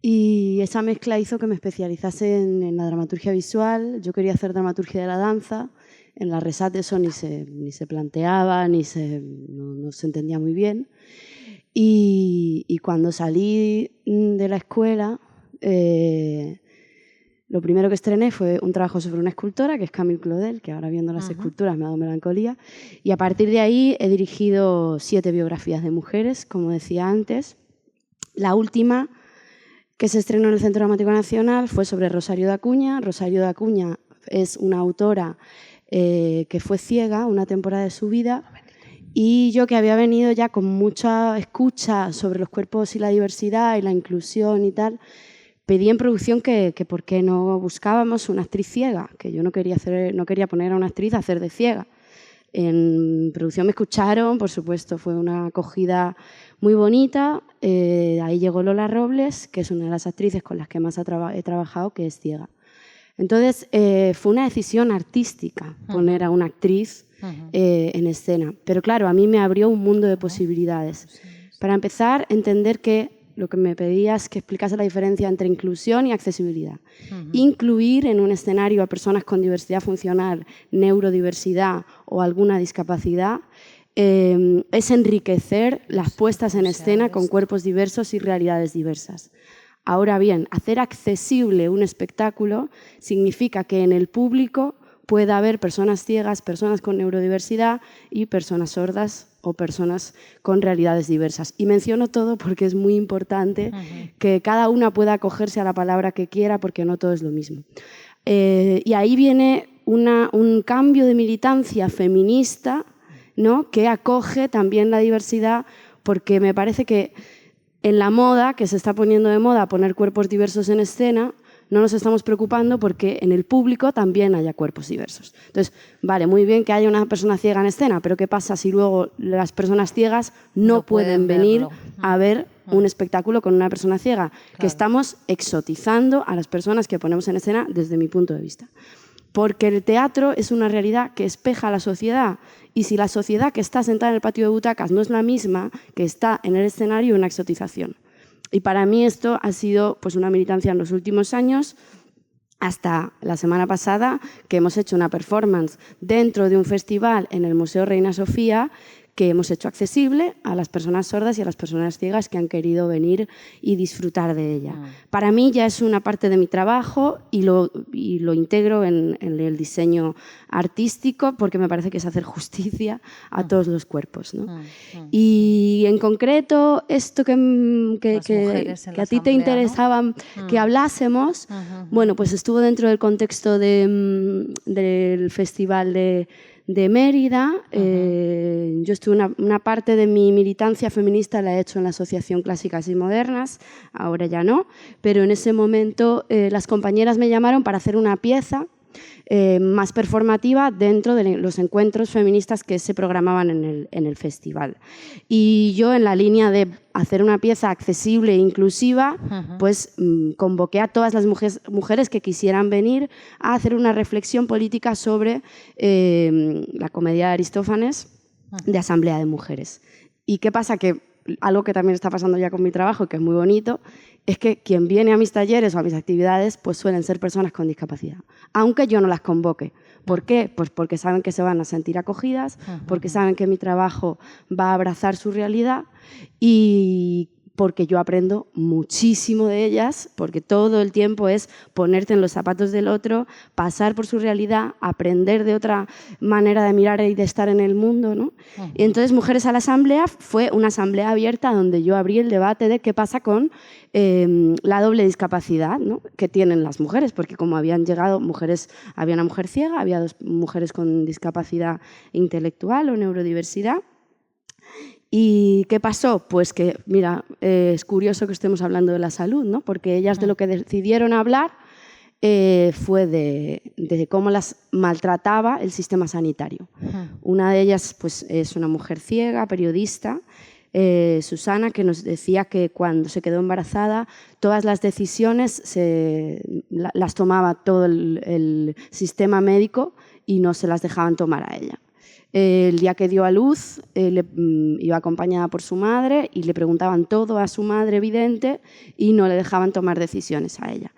y esa mezcla hizo que me especializase en la dramaturgia visual. Yo quería hacer dramaturgia de la danza. En la RESAT eso ni se planteaba, no se entendía muy bien. Y cuando salí de la escuela, lo primero que estrené fue un trabajo sobre una escultora, que es Camille Claudel, que ahora viendo las esculturas me ha dado melancolía. Y a partir de ahí he dirigido 7 biografías de mujeres, como decía antes. La última, que se estrenó en el Centro Dramático Nacional, fue sobre Rosario de Acuña. Rosario de Acuña es una autora que fue ciega una temporada de su vida Y yo, que había venido ya con mucha escucha sobre los cuerpos y la diversidad y la inclusión y tal, pedí en producción que por qué no buscábamos una actriz ciega, que yo no quería poner a una actriz a hacer de ciega. En producción me escucharon, por supuesto, fue una acogida muy bonita. Ahí llegó Lola Robles, que es una de las actrices con las que más he trabajado, que es ciega. Entonces, fue una decisión artística poner a una actriz en escena. Pero claro, a mí me abrió un mundo de posibilidades. Para empezar, entender que lo que me pedía es que explicase la diferencia entre inclusión y accesibilidad. Incluir en un escenario a personas con diversidad funcional, neurodiversidad o alguna discapacidad es enriquecer las puestas en escena con cuerpos diversos y realidades diversas. Ahora bien, hacer accesible un espectáculo significa que en el público pueda haber personas ciegas, personas con neurodiversidad y personas sordas o personas con realidades diversas. Y menciono todo porque es muy importante que cada una pueda acogerse a la palabra que quiera, porque no todo es lo mismo. Y ahí viene un cambio de militancia feminista, ¿no?, que acoge también la diversidad, porque me parece que en la moda, que se está poniendo de moda poner cuerpos diversos en escena, no nos estamos preocupando porque en el público también haya cuerpos diversos. Entonces, vale, muy bien que haya una persona ciega en escena, pero ¿qué pasa si luego las personas ciegas no pueden venir a ver un espectáculo con una persona ciega? Claro. Que estamos exotizando a las personas que ponemos en escena desde mi punto de vista. Porque el teatro es una realidad que espeja a la sociedad, y si la sociedad que está sentada en el patio de butacas no es la misma que está en el escenario, una exotización. Y para mí esto ha sido pues una militancia en los últimos años, hasta la semana pasada, que hemos hecho una performance dentro de un festival en el Museo Reina Sofía, que hemos hecho accesible a las personas sordas y a las personas ciegas que han querido venir y disfrutar de ella. Para mí ya es una parte de mi trabajo y lo integro en el diseño artístico, porque me parece que es hacer justicia a todos los cuerpos, ¿no? Y en concreto, esto que a ti te interesaba, ¿no?, que hablásemos, bueno, pues estuvo dentro del contexto del Festival de Mérida. Yo estuve una parte de mi militancia feminista la he hecho en la Asociación Clásicas y Modernas, ahora ya no, pero en ese momento las compañeras me llamaron para hacer una pieza más performativa dentro de los encuentros feministas que se programaban en el festival. Y yo, en la línea de hacer una pieza accesible e inclusiva, pues convoqué a todas las mujeres que quisieran venir a hacer una reflexión política sobre la comedia de Aristófanes, de Asamblea de Mujeres. ¿Y qué pasa? Que algo que también está pasando ya con mi trabajo, que es muy bonito, es que quien viene a mis talleres o a mis actividades pues suelen ser personas con discapacidad, aunque yo no las convoque. ¿Por qué? Pues porque saben que se van a sentir acogidas, porque saben que mi trabajo va a abrazar su realidad y porque yo aprendo muchísimo de ellas, porque todo el tiempo es ponerte en los zapatos del otro, pasar por su realidad, aprender de otra manera de mirar y de estar en el mundo, ¿no? Y entonces Mujeres a la Asamblea fue una asamblea abierta donde yo abrí el debate de qué pasa con la doble discapacidad, ¿no?, que tienen las mujeres, porque como habían llegado mujeres, había una mujer ciega, había dos mujeres con discapacidad intelectual o neurodiversidad. ¿Y qué pasó? Pues que, mira, es curioso que estemos hablando de la salud, ¿no?, porque ellas de lo que decidieron hablar fue de cómo las maltrataba el sistema sanitario. Una de ellas pues, es una mujer ciega, periodista, Susana, que nos decía que cuando se quedó embarazada todas las decisiones las tomaba todo el sistema médico y no se las dejaban tomar a ella. El día que dio a luz, iba acompañada por su madre y le preguntaban todo a su madre vidente y no le dejaban tomar decisiones a ella.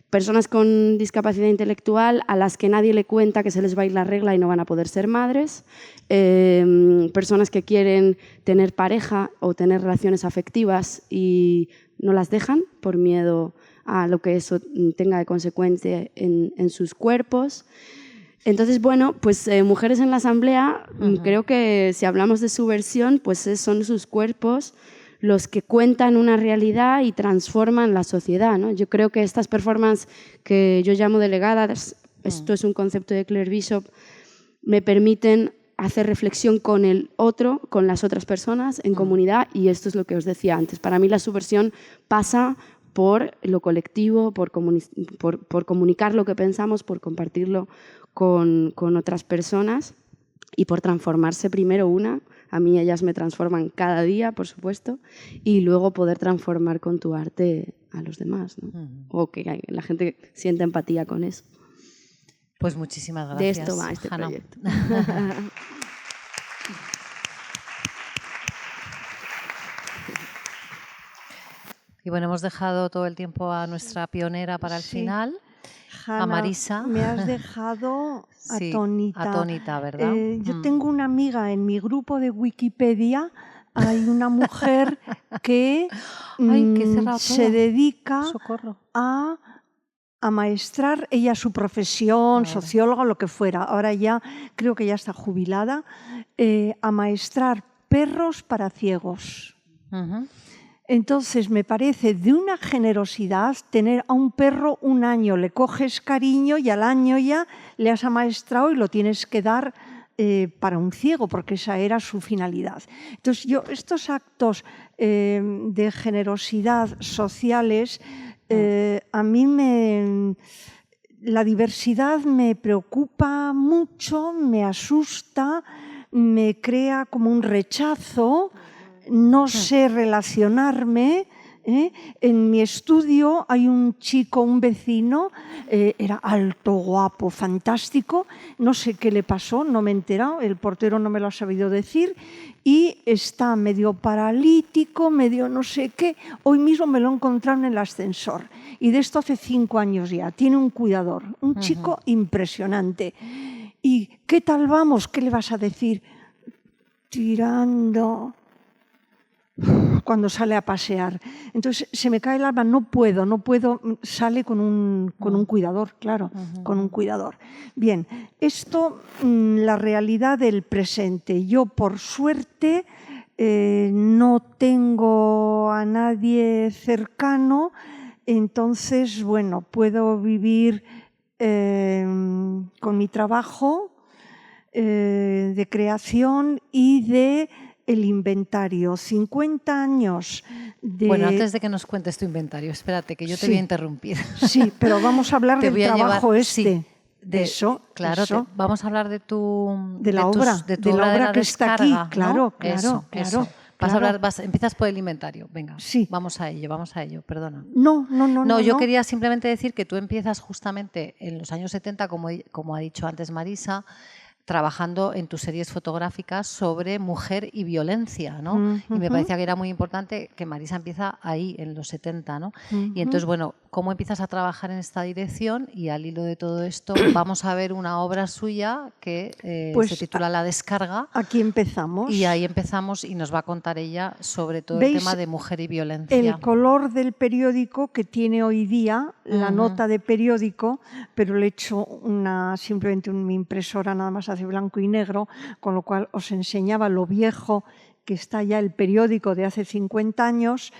Personas con discapacidad intelectual a las que nadie le cuenta que se les va a ir la regla y no van a poder ser madres. Personas que quieren tener pareja o tener relaciones afectivas y no las dejan por miedo a lo que eso tenga de consecuencia en sus cuerpos. Entonces, bueno, pues Mujeres en la Asamblea, creo que si hablamos de subversión, pues son sus cuerpos los que cuentan una realidad y transforman la sociedad, ¿no? Yo creo que estas performances que yo llamo delegadas, esto es un concepto de Claire Bishop, me permiten hacer reflexión con el otro, con las otras personas, en comunidad, y esto es lo que os decía antes. Para mí la subversión pasa por lo colectivo, por comunicar lo que pensamos, por compartirlo con otras personas y por transformarse primero una. A mí ellas me transforman cada día, por supuesto, y luego poder transformar con tu arte a los demás, ¿no? O que la gente sienta empatía con eso.
Pues muchísimas gracias.
De esto va este
Hanna.
proyecto.
Y bueno, hemos dejado todo el tiempo a nuestra pionera para el final,
Hanna,
a Marisa.
Me has dejado
Sí,
atónita.
atónita, ¿verdad?
Yo tengo una amiga en mi grupo de Wikipedia, hay una mujer que
Ay, que he cerrado
se
todo.
dedica
Socorro.
a maestrar, ella su profesión, socióloga, lo que fuera, ahora ya creo que ya está jubilada, a maestrar perros para ciegos.
Ujú.
Entonces me parece de una generosidad tener a un perro un año, le coges cariño y al año ya le has amaestrado y lo tienes que dar para un ciego, porque esa era su finalidad. Entonces yo estos actos de generosidad sociales, a mí la diversidad me preocupa mucho, me asusta, me crea como un rechazo. No sé relacionarme. En mi estudio hay un chico, un vecino, era alto, guapo, fantástico, no sé qué le pasó, no me he enterado, el portero no me lo ha sabido decir, y está medio paralítico, medio no sé qué. Hoy mismo me lo encontraron en el ascensor, y de esto hace 5 años ya. Tiene un cuidador, un chico impresionante. ¿Y qué tal vamos? ¿Qué le vas a decir? Tirando... cuando sale a pasear. Entonces se me cae el alma, no puedo, sale con un cuidador, claro, con un cuidador. Bien, esto, la realidad del presente. Yo, por suerte, no tengo a nadie cercano, entonces, bueno, puedo vivir con mi trabajo de creación y de el inventario. 50 años de...
Bueno, antes de que nos cuentes tu inventario, espérate, que yo te voy a interrumpir.
Sí, pero vamos a hablar
Te
del
voy a
trabajo
llevar-
este.
sí,
de eso.
Claro,
eso.
vamos a hablar de tu
De la obra,
de tu
de la
obra de
obra
la
que está aquí,
descarga, ¿no?
claro, claro,
Eso,
claro,
eso.
claro.
Empiezas por el inventario. Venga,
Sí.
vamos a ello, perdona.
No,
Yo quería simplemente decir que tú empiezas justamente en los años 70, como ha dicho antes Marisa, trabajando en tus series fotográficas sobre mujer y violencia, ¿no? Y me parecía que era muy importante que Marisa empieza ahí, en los 70, ¿no? Y entonces, bueno, ¿cómo empiezas a trabajar en esta dirección? Y al hilo de todo esto vamos a ver una obra suya que se titula La descarga.
Aquí empezamos.
Y ahí empezamos y nos va a contar ella sobre todo el
¿Veis
tema de mujer y violencia.
el color del periódico que tiene hoy día, la nota de periódico, pero le he hecho simplemente mi impresora nada más hace blanco y negro, con lo cual os enseñaba lo viejo que está ya el periódico de hace 50 años,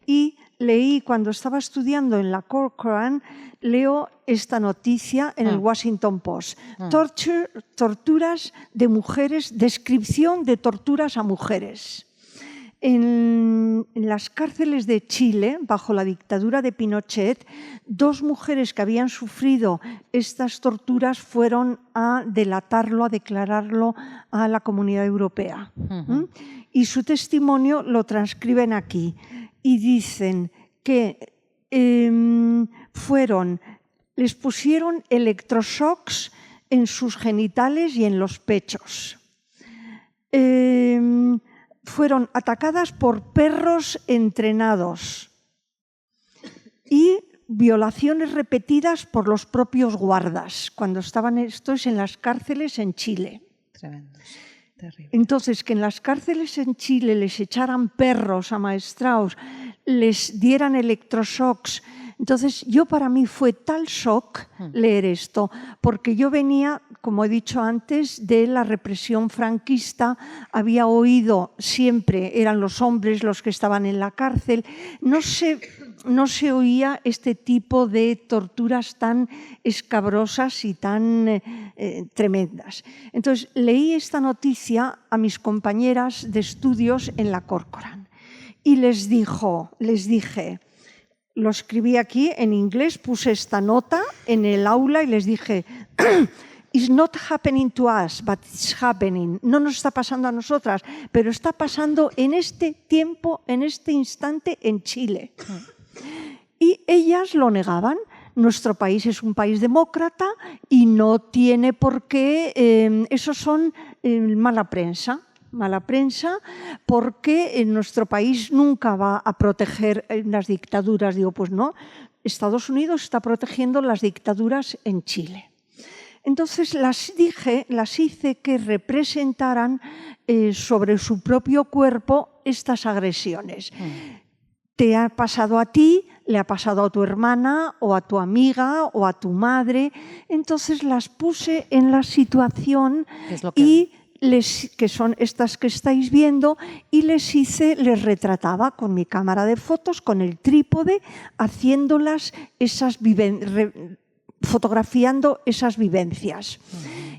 y leí, cuando estaba estudiando en la Corcoran, leo esta noticia en el Washington Post. Torturas de mujeres, descripción de torturas a mujeres. En las cárceles de Chile, bajo la dictadura de Pinochet, 2 mujeres que habían sufrido estas torturas fueron a delatarlo, a declararlo a la Comunidad Europea. Y su testimonio lo transcriben aquí. Y dicen que les pusieron electroshocks en sus genitales y en los pechos. Fueron atacadas por perros entrenados y violaciones repetidas por los propios guardas cuando estaban estos en las cárceles en Chile.
Tremendo, terrible.
Entonces, que en las cárceles en Chile les echaran perros amaestrados, les dieran electroshocks. Entonces, para mí fue tal shock leer esto, porque yo venía, como he dicho antes, de la represión franquista, había oído siempre, eran los hombres los que estaban en la cárcel, no sé, no se oía este tipo de torturas tan escabrosas y tan tremendas. Entonces, leí esta noticia a mis compañeras de estudios en la Corcoran y les dije, lo escribí aquí en inglés, puse esta nota en el aula y les dije, "It's not happening to us, but it's happening". No nos está pasando a nosotras, pero está pasando en este tiempo, en este instante en Chile. Y ellas lo negaban. Nuestro país es un país demócrata y no tiene por qué, eso son mala prensa, porque en nuestro país nunca va a proteger las dictaduras. Digo, pues no, Estados Unidos está protegiendo las dictaduras en Chile. Entonces las hice que representaran sobre su propio cuerpo estas agresiones. Te ha pasado a ti, le ha pasado a tu hermana o a tu amiga o a tu madre. Entonces las puse en la situación que son estas que estáis viendo, y les retrataba con mi cámara de fotos, con el trípode, fotografiando esas vivencias.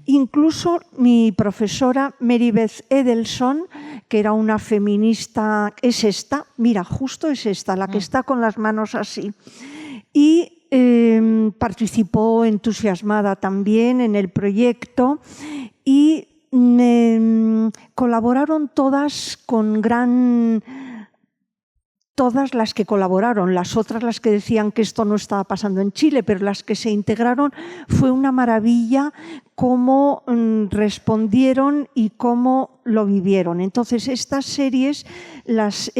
Incluso mi profesora Marybeth Edelson, que era una feminista, es esta, mira, justo es esta, la que está con las manos así, y participó entusiasmada también en el proyecto y colaboraron todas todas las que colaboraron, las otras las que decían que esto no estaba pasando en Chile, pero las que se integraron fue una maravilla cómo respondieron y cómo lo vivieron. Entonces estas series las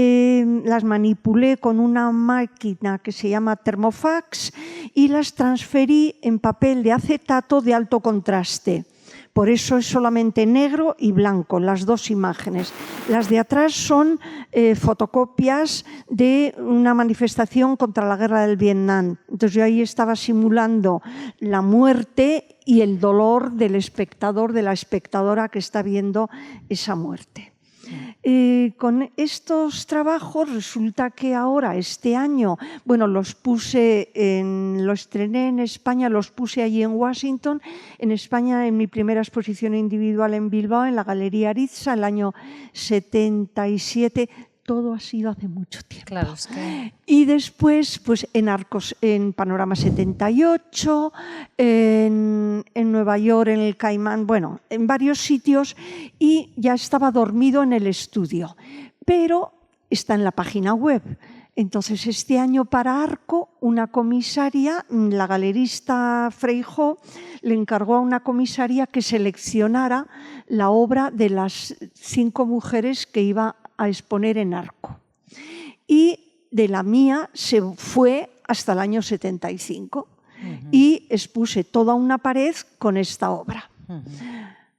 manipulé con una máquina que se llama Thermofax y las transferí en papel de acetato de alto contraste. Por eso es solamente negro y blanco, las dos imágenes. Las de atrás son fotocopias de una manifestación contra la guerra del Vietnam. Entonces yo ahí estaba simulando la muerte y el dolor del espectador, de la espectadora que está viendo esa muerte. Con estos trabajos resulta que ahora, este año, bueno, lo estrené en España, los puse allí en Washington, en España en mi primera exposición individual en Bilbao, en la Galería Aritza, el año 77. Todo ha sido hace mucho tiempo.
Claro, es que...
Y después, pues en Arcos, en Panorama 78, en Nueva York, en el Caimán, bueno, en varios sitios, y ya estaba dormido en el estudio. Pero está en la página web. Entonces, este año para Arco, una comisaria, la galerista Freijó, le encargó a una comisaria que seleccionara la obra de las 5 mujeres que iba a exponer en Arco. Y de la mía se fue hasta el año 75 y expuse toda una pared con esta obra.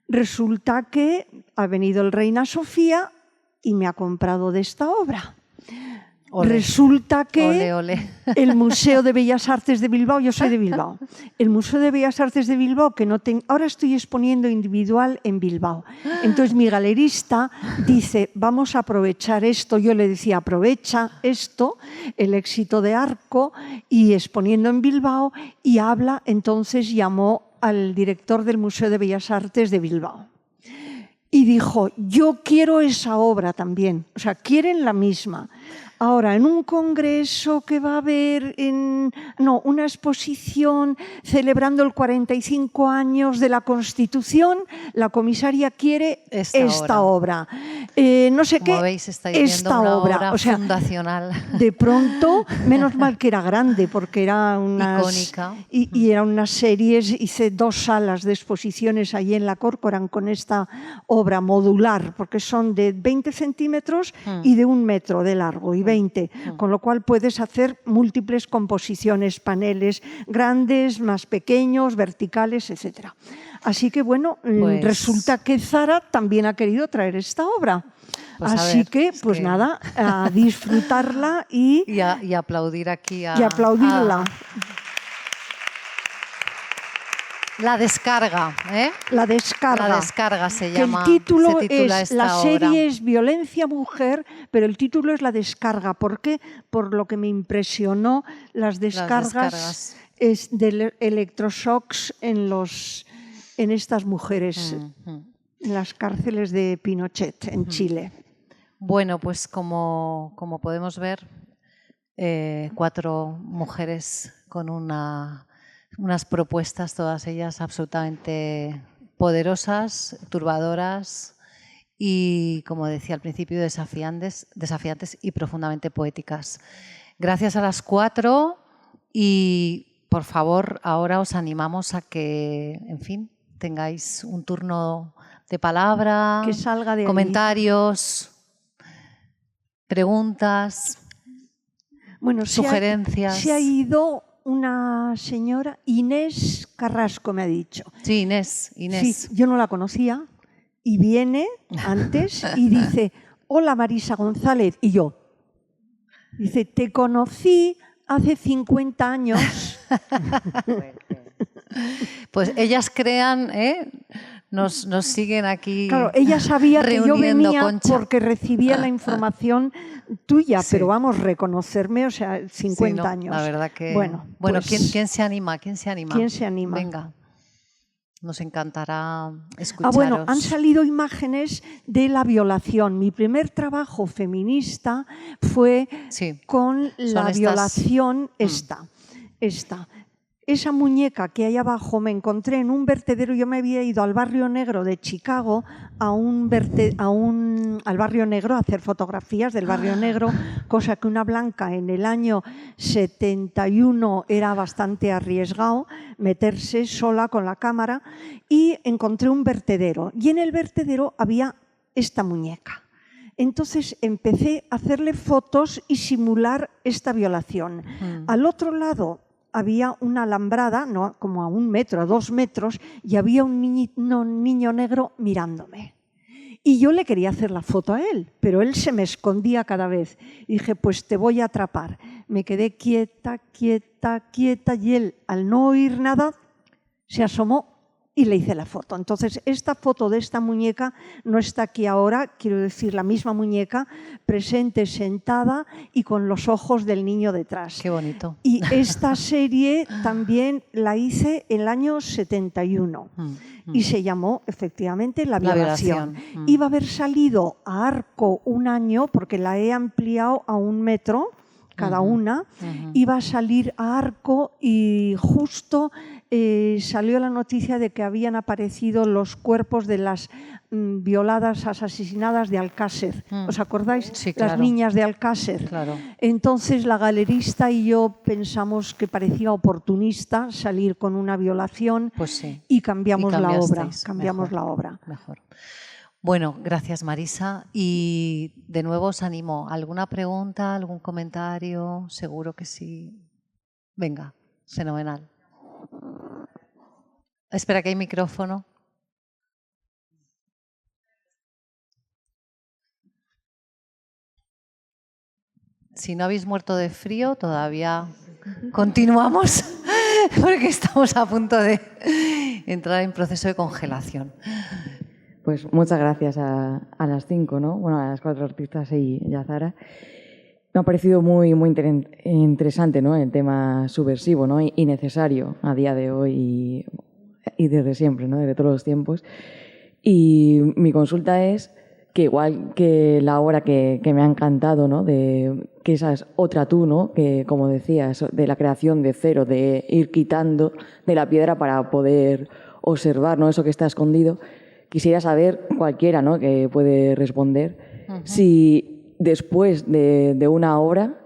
Resulta que ha venido el Reina Sofía y me ha comprado de esta obra.
Ole.
Resulta que
Ole, ole.
el Museo de Bellas Artes de Bilbao, yo soy de Bilbao, el Museo de Bellas Artes de Bilbao, ahora estoy exponiendo individual en Bilbao. Entonces mi galerista dice, vamos a aprovechar esto. Yo le decía, aprovecha esto, el éxito de Arco, y exponiendo en Bilbao, y entonces llamó al director del Museo de Bellas Artes de Bilbao. Y dijo, yo quiero esa obra también, o sea, quieren la misma. Ahora, en un congreso que va a haber, una exposición celebrando el 45 años de la Constitución, la comisaria quiere esta obra. No sé qué,
como veis, estáis viendo
esta
una
obra. O sea,
fundacional.
De pronto, menos mal que era grande, porque era
icónica.
Y eran unas series, hice 2 salas de exposiciones allí en la Corcoran con esta obra modular, porque son de 20 centímetros y de 1 metro de largo, y 20, con lo cual puedes hacer múltiples composiciones, paneles grandes, más pequeños, verticales, etc. Así que bueno, pues resulta que Zara también ha querido traer esta obra. Pues así que, pues nada, a disfrutarla y
aplaudir aquí
y aplaudirla.
La descarga, ¿eh?
La descarga.
La descarga se
Que
llama.
el título
se titula
es,
esta
la
obra.
serie es Violencia Mujer, pero el título es La descarga. ¿Por qué? Por lo que me impresionó las descargas de electroshocks en estas mujeres, en las cárceles de Pinochet, en Chile.
Bueno, pues como podemos ver, 4 mujeres con unas propuestas, todas ellas absolutamente poderosas, turbadoras y, como decía al principio, desafiantes y profundamente poéticas. Gracias a las 4 y, por favor, ahora os animamos a que, en fin, tengáis un turno de palabra,
Que salga de
comentarios, preguntas,
bueno,
sugerencias.
Se ha ido una señora, Inés Carrasco me ha dicho.
Sí, Inés.
Sí, yo no la conocía y viene antes y dice, hola Marisa González. Y yo, dice, te conocí hace 50 años.
Pues ellas crean, nos siguen aquí.
Claro, ella sabía que yo venía,
Concha,
porque recibía la información tuya,
sí.
pero vamos, reconocerme, o sea, 50
sí, no,
años.
La verdad que...
Bueno,
pues, ¿quién se anima?
¿Quién se anima?
Venga, nos encantará escucharos.
Bueno, han salido imágenes de la violación. Mi primer trabajo feminista fue con la violación esta. Esa muñeca que hay abajo me encontré en un vertedero. Yo me había ido al Barrio Negro de Chicago, al Barrio Negro a hacer fotografías del Barrio Negro, cosa que una blanca en el año 71 era bastante arriesgado meterse sola con la cámara, y encontré un vertedero y en el vertedero había esta muñeca. Entonces empecé a hacerle fotos y simular esta violación. Al otro lado había una alambrada, ¿no?, como a 1 metro, a 2 metros, y había un niño negro mirándome. Y yo le quería hacer la foto a él, pero él se me escondía cada vez. Y dije, pues te voy a atrapar. Me quedé quieta, y él, al no oír nada, se asomó y le hice la foto. Entonces, esta foto de esta muñeca no está aquí ahora, quiero decir, la misma muñeca, presente, sentada y con los ojos del niño detrás.
Qué bonito.
Y esta serie también la hice en el año 71 y se llamó, efectivamente, La violación. Iba a haber salido a Arco 1 año, porque la he ampliado a 1 metro cada una. Iba a salir a Arco y justo salió la noticia de que habían aparecido los cuerpos de las violadas, asesinadas de Alcácer. ¿Os acordáis?
Sí, claro.
Las niñas de Alcácer.
Claro.
Entonces la galerista y yo pensamos que parecía oportunista salir con una violación,
pues sí.
y cambiamos la obra.
Mejor. Bueno, gracias Marisa. Y de nuevo os animo. ¿Alguna pregunta, algún comentario? Seguro que sí. Venga, fenomenal. Espera, que hay micrófono. Si no habéis muerto de frío, todavía continuamos porque estamos a punto de entrar en proceso de congelación.
Pues muchas gracias a las 5, ¿no? Bueno, a las 4 artistas y a Zara. Me ha parecido muy interesante, ¿no?, el tema subversivo, ¿no?, y necesario a día de hoy y desde siempre, ¿no?, desde todos los tiempos. Y mi consulta es que, igual que la obra que me ha encantado, ¿no?, de que esa es otra tú, ¿no?, que, como decías, de la creación de cero, de ir quitando de la piedra para poder observar, ¿no?, eso que está escondido. Quisiera saber, cualquiera, ¿no?, que puede responder, si después de una obra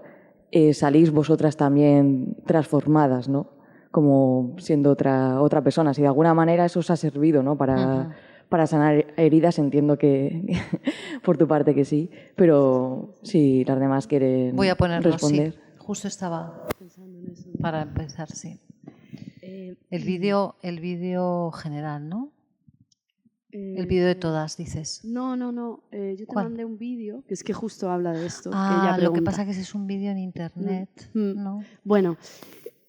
salís vosotras también transformadas, ¿no?, como siendo otra persona. Si de alguna manera eso os ha servido, ¿no?, para sanar heridas. Entiendo que por tu parte que sí, pero si las demás quieren
Voy a ponerlo,
responder.
Sí. Justo estaba para empezar, sí. El vídeo general, ¿no? El vídeo de todas, dices.
No. Yo te mandé un vídeo que es que justo habla de esto.
Lo que pasa es que ese es un vídeo en internet, ¿no?
Bueno,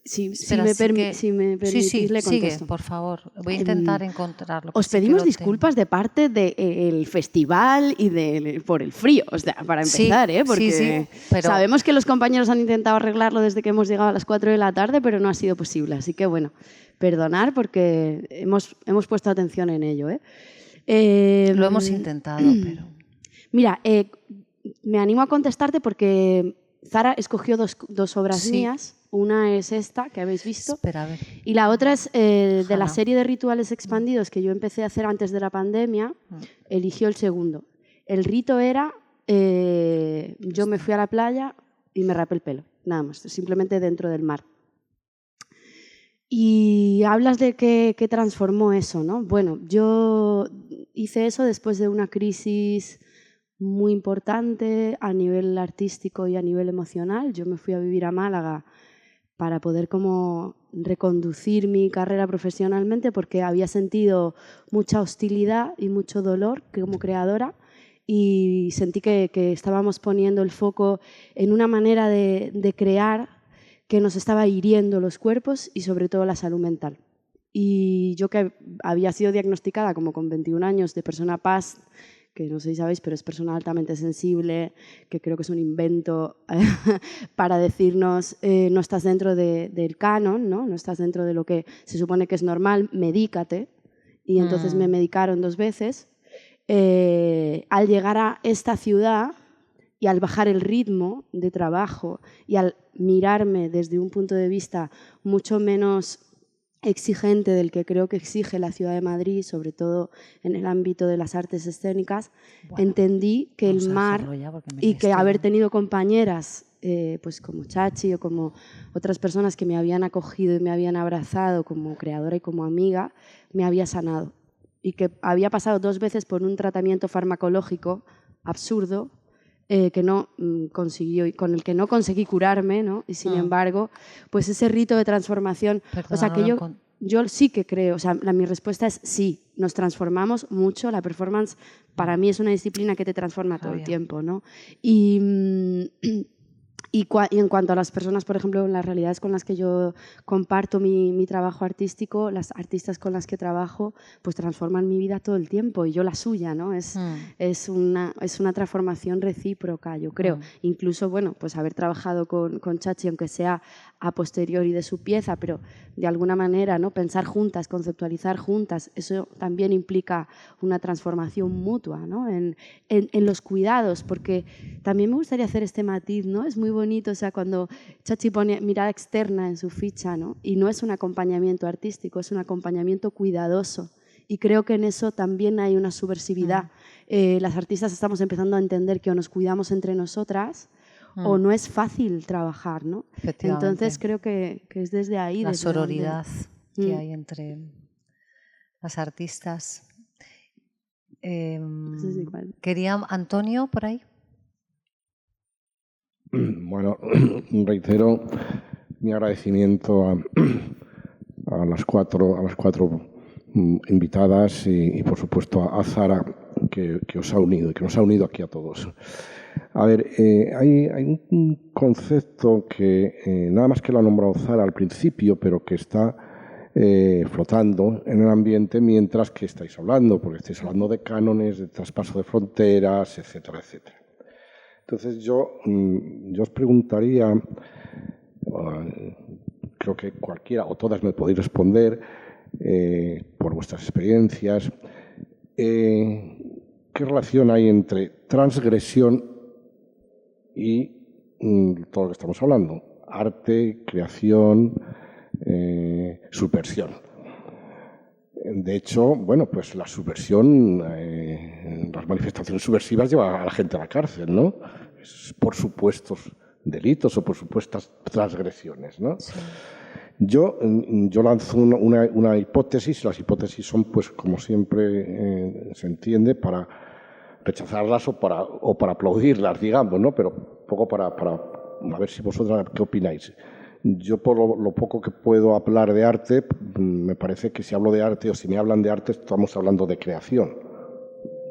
Espera,
si me permitís, le contesto.
Sigue, por favor. Voy a intentar encontrarlo.
Os pedimos disculpas de parte del festival y por el frío, o sea, para empezar, porque
pero
sabemos que los compañeros han intentado arreglarlo desde que hemos llegado a las 4 de la tarde, pero no ha sido posible. Así que, bueno, perdonar porque hemos puesto atención en ello.
Lo hemos intentado, pero...
Mira, me animo a contestarte porque Zara escogió dos obras mías. Una es esta, que habéis visto.
Espera, a ver.
Y la otra es de la serie de rituales expandidos que yo empecé a hacer antes de la pandemia, eligió el segundo. El rito era, yo me fui a la playa y me rapé el pelo, nada más, simplemente dentro del mar. Y hablas de qué transformó eso, ¿no? Bueno, yo hice eso después de una crisis muy importante a nivel artístico y a nivel emocional. Yo me fui a vivir a Málaga para poder como reconducir mi carrera profesionalmente porque había sentido mucha hostilidad y mucho dolor como creadora y sentí que estábamos poniendo el foco en una manera de crear que nos estaba hiriendo los cuerpos y sobre todo la salud mental. Y yo que había sido diagnosticada como con 21 años de persona PAS, que no sé si sabéis, pero es persona altamente sensible, que creo que es un invento para decirnos no estás dentro del canon, ¿no? Estás dentro de lo que se supone que es normal, medícate. Y entonces me medicaron 2 veces. Al llegar a esta ciudad y al bajar el ritmo de trabajo y al mirarme desde un punto de vista mucho menos exigente del que creo que exige la ciudad de Madrid, sobre todo en el ámbito de las artes escénicas, entendí que el mar y que haber tenido compañeras pues como Chachi o como otras personas que me habían acogido y me habían abrazado como creadora y como amiga, me había sanado. Y que había pasado 2 veces por un tratamiento farmacológico absurdo que no consiguió y con el que no conseguí curarme, ¿no? Y sin embargo, pues ese rito de transformación, o sea, que yo sí que creo, o sea, mi respuesta es sí, nos transformamos mucho, la performance para mí es una disciplina que te transforma todo el tiempo, ¿no? Y en cuanto a las personas, por ejemplo, en las realidades con las que yo comparto mi trabajo artístico, las artistas con las que trabajo, pues transforman mi vida todo el tiempo y yo la suya, ¿no? Es una transformación recíproca, yo creo. Incluso, bueno, pues haber trabajado con Chachi, aunque sea a posteriori de su pieza, pero de alguna manera, ¿no? Pensar juntas, conceptualizar juntas, eso también implica una transformación mutua, ¿no? En los cuidados, porque también me gustaría hacer este matiz, ¿no? Es muy bonito, o sea, cuando Chachi pone mirada externa en su ficha, ¿no? Y no es un acompañamiento artístico, es un acompañamiento cuidadoso. Y creo que en eso también hay una subversividad. Las artistas estamos empezando a entender que o nos cuidamos entre nosotras o no es fácil trabajar, ¿no? Entonces creo que es desde ahí.
La sororidad que hay entre las artistas. ¿Quería Antonio por ahí?
Bueno, reitero mi agradecimiento a las cuatro invitadas y por supuesto a Zara que os ha unido y que nos ha unido aquí a todos. A ver, hay un concepto que nada más que lo ha nombrado Zara al principio, pero que está flotando en el ambiente mientras que estáis hablando, porque estáis hablando de cánones, de traspaso de fronteras, etcétera, etcétera. Entonces yo os preguntaría, creo que cualquiera o todas me podéis responder por vuestras experiencias, ¿qué relación hay entre transgresión y todo lo que estamos hablando? Arte, creación, subversión. De hecho, bueno, pues la subversión, las manifestaciones subversivas llevan a la gente a la cárcel, ¿no? Es por supuestos delitos o por supuestas transgresiones, ¿no? Sí. Yo lanzo una hipótesis. Las hipótesis son, pues, como siempre se entiende, para rechazarlas o para aplaudirlas, digamos, ¿no? Pero un poco para a ver si vosotras qué opináis. Yo, por lo poco que puedo hablar de arte, me parece que si hablo de arte o si me hablan de arte, estamos hablando de creación,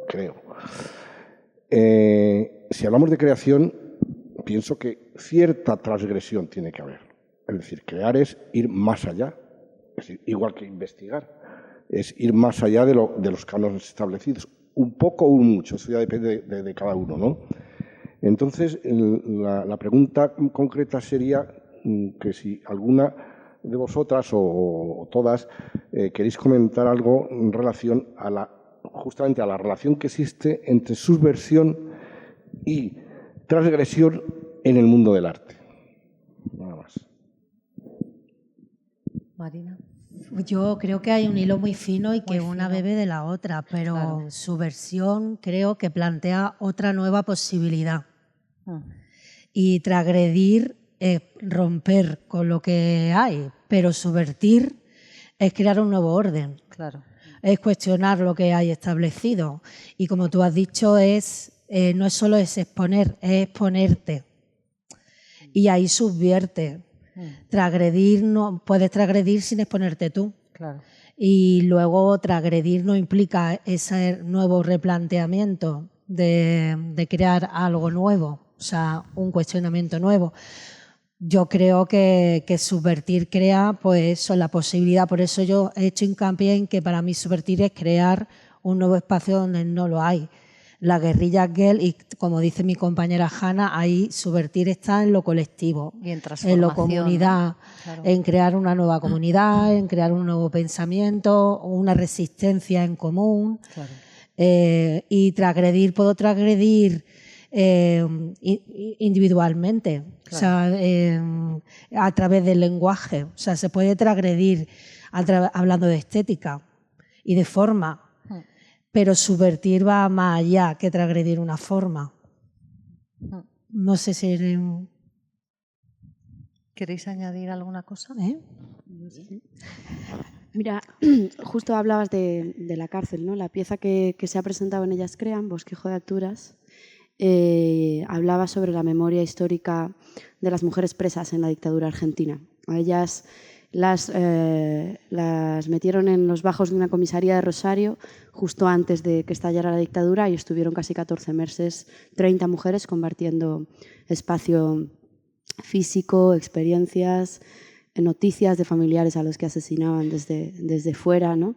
creo. Si hablamos de creación, pienso que cierta transgresión tiene que haber. Es decir, crear es ir más allá, es decir, igual que investigar, es ir más allá de los cánones establecidos, un poco o un mucho, eso ya depende de cada uno, ¿no? Entonces, la pregunta concreta sería que si alguna de vosotras o todas queréis comentar algo en relación justamente a la relación que existe entre subversión y transgresión en el mundo del arte. Nada más.
Marina.
Yo creo que hay un hilo muy fino y que una bebe de la otra, pero
Claro.
subversión creo que plantea otra nueva posibilidad. Y transgredir es romper con lo que hay, pero subvertir es crear un nuevo orden.
Claro.
Es cuestionar lo que hay establecido. Y como tú has dicho, no es solo exponer, es exponerte. Y ahí subvierte. Transgredir, no puedes transgredir sin exponerte tú.
Claro.
Y luego transgredir no implica ese nuevo replanteamiento de crear algo nuevo, o sea, un cuestionamiento nuevo. Yo creo que subvertir crea pues la posibilidad, por eso yo he hecho hincapié en que para mí subvertir es crear un nuevo espacio donde no lo hay. La guerrilla girl, y como dice mi compañera Hanna, ahí subvertir está en lo colectivo,
Y en
en
transformación,
lo comunidad,
¿no? Claro.
en crear una nueva comunidad, en crear un nuevo pensamiento, una resistencia en común.
Claro.
Y puedo transgredir individualmente,
Claro.
o sea, a través del lenguaje. O sea, se puede transgredir hablando de estética y de forma. Pero subvertir va más allá que transgredir una forma. No sé si...
¿Queréis añadir alguna cosa?
Mira, justo hablabas de la cárcel, ¿no? La pieza que se ha presentado en Ellas Crean, Bosquejo de Alturas, hablaba sobre la memoria histórica de las mujeres presas en la dictadura argentina. A ellas las metieron en los bajos de una comisaría de Rosario justo antes de que estallara la dictadura y estuvieron casi 14 meses, 30 mujeres compartiendo espacio físico, experiencias, noticias de familiares a los que asesinaban desde fuera, ¿no?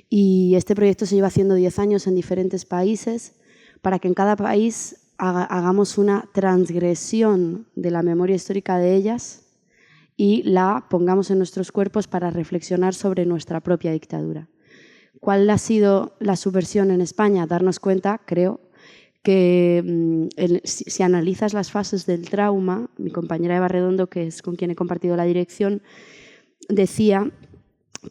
Y este proyecto se lleva haciendo 10 años en diferentes países para que en cada país hagamos una transgresión de la memoria histórica de ellas y la pongamos en nuestros cuerpos para reflexionar sobre nuestra propia dictadura. ¿Cuál ha sido la subversión en España? Darnos cuenta, creo, que si analizas las fases del trauma, mi compañera Eva Redondo, que es con quien he compartido la dirección, decía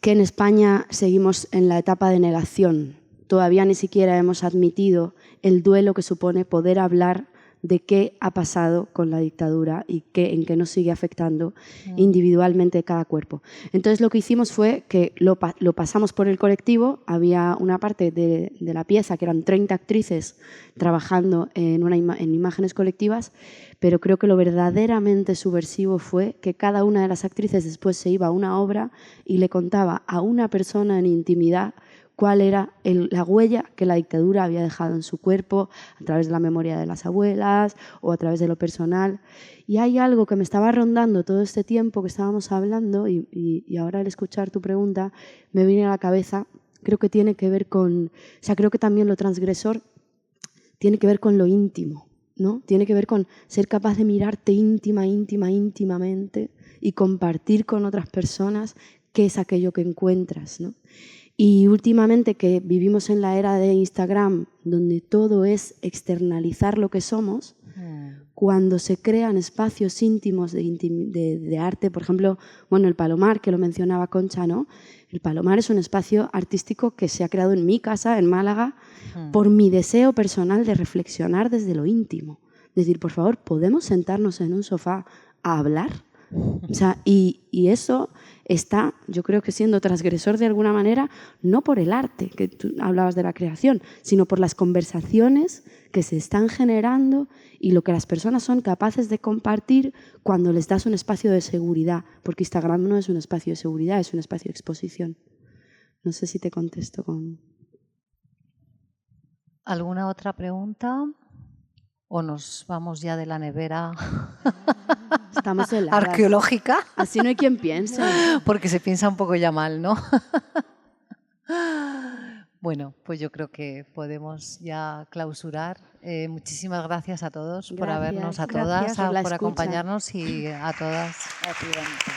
que en España seguimos en la etapa de negación. Todavía ni siquiera hemos admitido el duelo que supone poder hablar de qué ha pasado con la dictadura y en qué nos sigue afectando individualmente cada cuerpo. Entonces lo que hicimos fue que lo pasamos por el colectivo. Había una parte de la pieza que eran 30 actrices trabajando en imágenes colectivas, pero creo que lo verdaderamente subversivo fue que cada una de las actrices después se iba a una obra y le contaba a una persona en intimidad cuál era la huella que la dictadura había dejado en su cuerpo a través de la memoria de las abuelas o a través de lo personal. Y hay algo que me estaba rondando todo este tiempo que estábamos hablando y ahora al escuchar tu pregunta me viene a la cabeza, creo que tiene que ver creo que también lo transgresor tiene que ver con lo íntimo, ¿no? Tiene que ver con ser capaz de mirarte íntimamente y compartir con otras personas qué es aquello que encuentras, ¿no? Y últimamente que vivimos en la era de Instagram, donde todo es externalizar lo que somos, cuando se crean espacios íntimos de arte, por ejemplo, bueno, el Palomar, que lo mencionaba Concha, ¿no? El Palomar es un espacio artístico que se ha creado en mi casa, en Málaga, por mi deseo personal de reflexionar desde lo íntimo. Es decir, por favor, ¿podemos sentarnos en un sofá a hablar? O sea, y eso está, yo creo que siendo transgresor de alguna manera, no por el arte, que tú hablabas de la creación, sino por las conversaciones que se están generando y lo que las personas son capaces de compartir cuando les das un espacio de seguridad, porque Instagram no es un espacio de seguridad, es un espacio de exposición. No sé si te contesto con...
¿Alguna otra pregunta? ¿O nos vamos ya de la nevera?
Estamos heladas.
arqueológica.
Así no hay quien piense.
Porque se piensa un poco ya mal, ¿no? Bueno, pues yo creo que podemos ya clausurar. Muchísimas gracias a todos por habernos, a todas,
Gracias
por la
por
escucha.
acompañarnos y a todas.
A ti, Benito.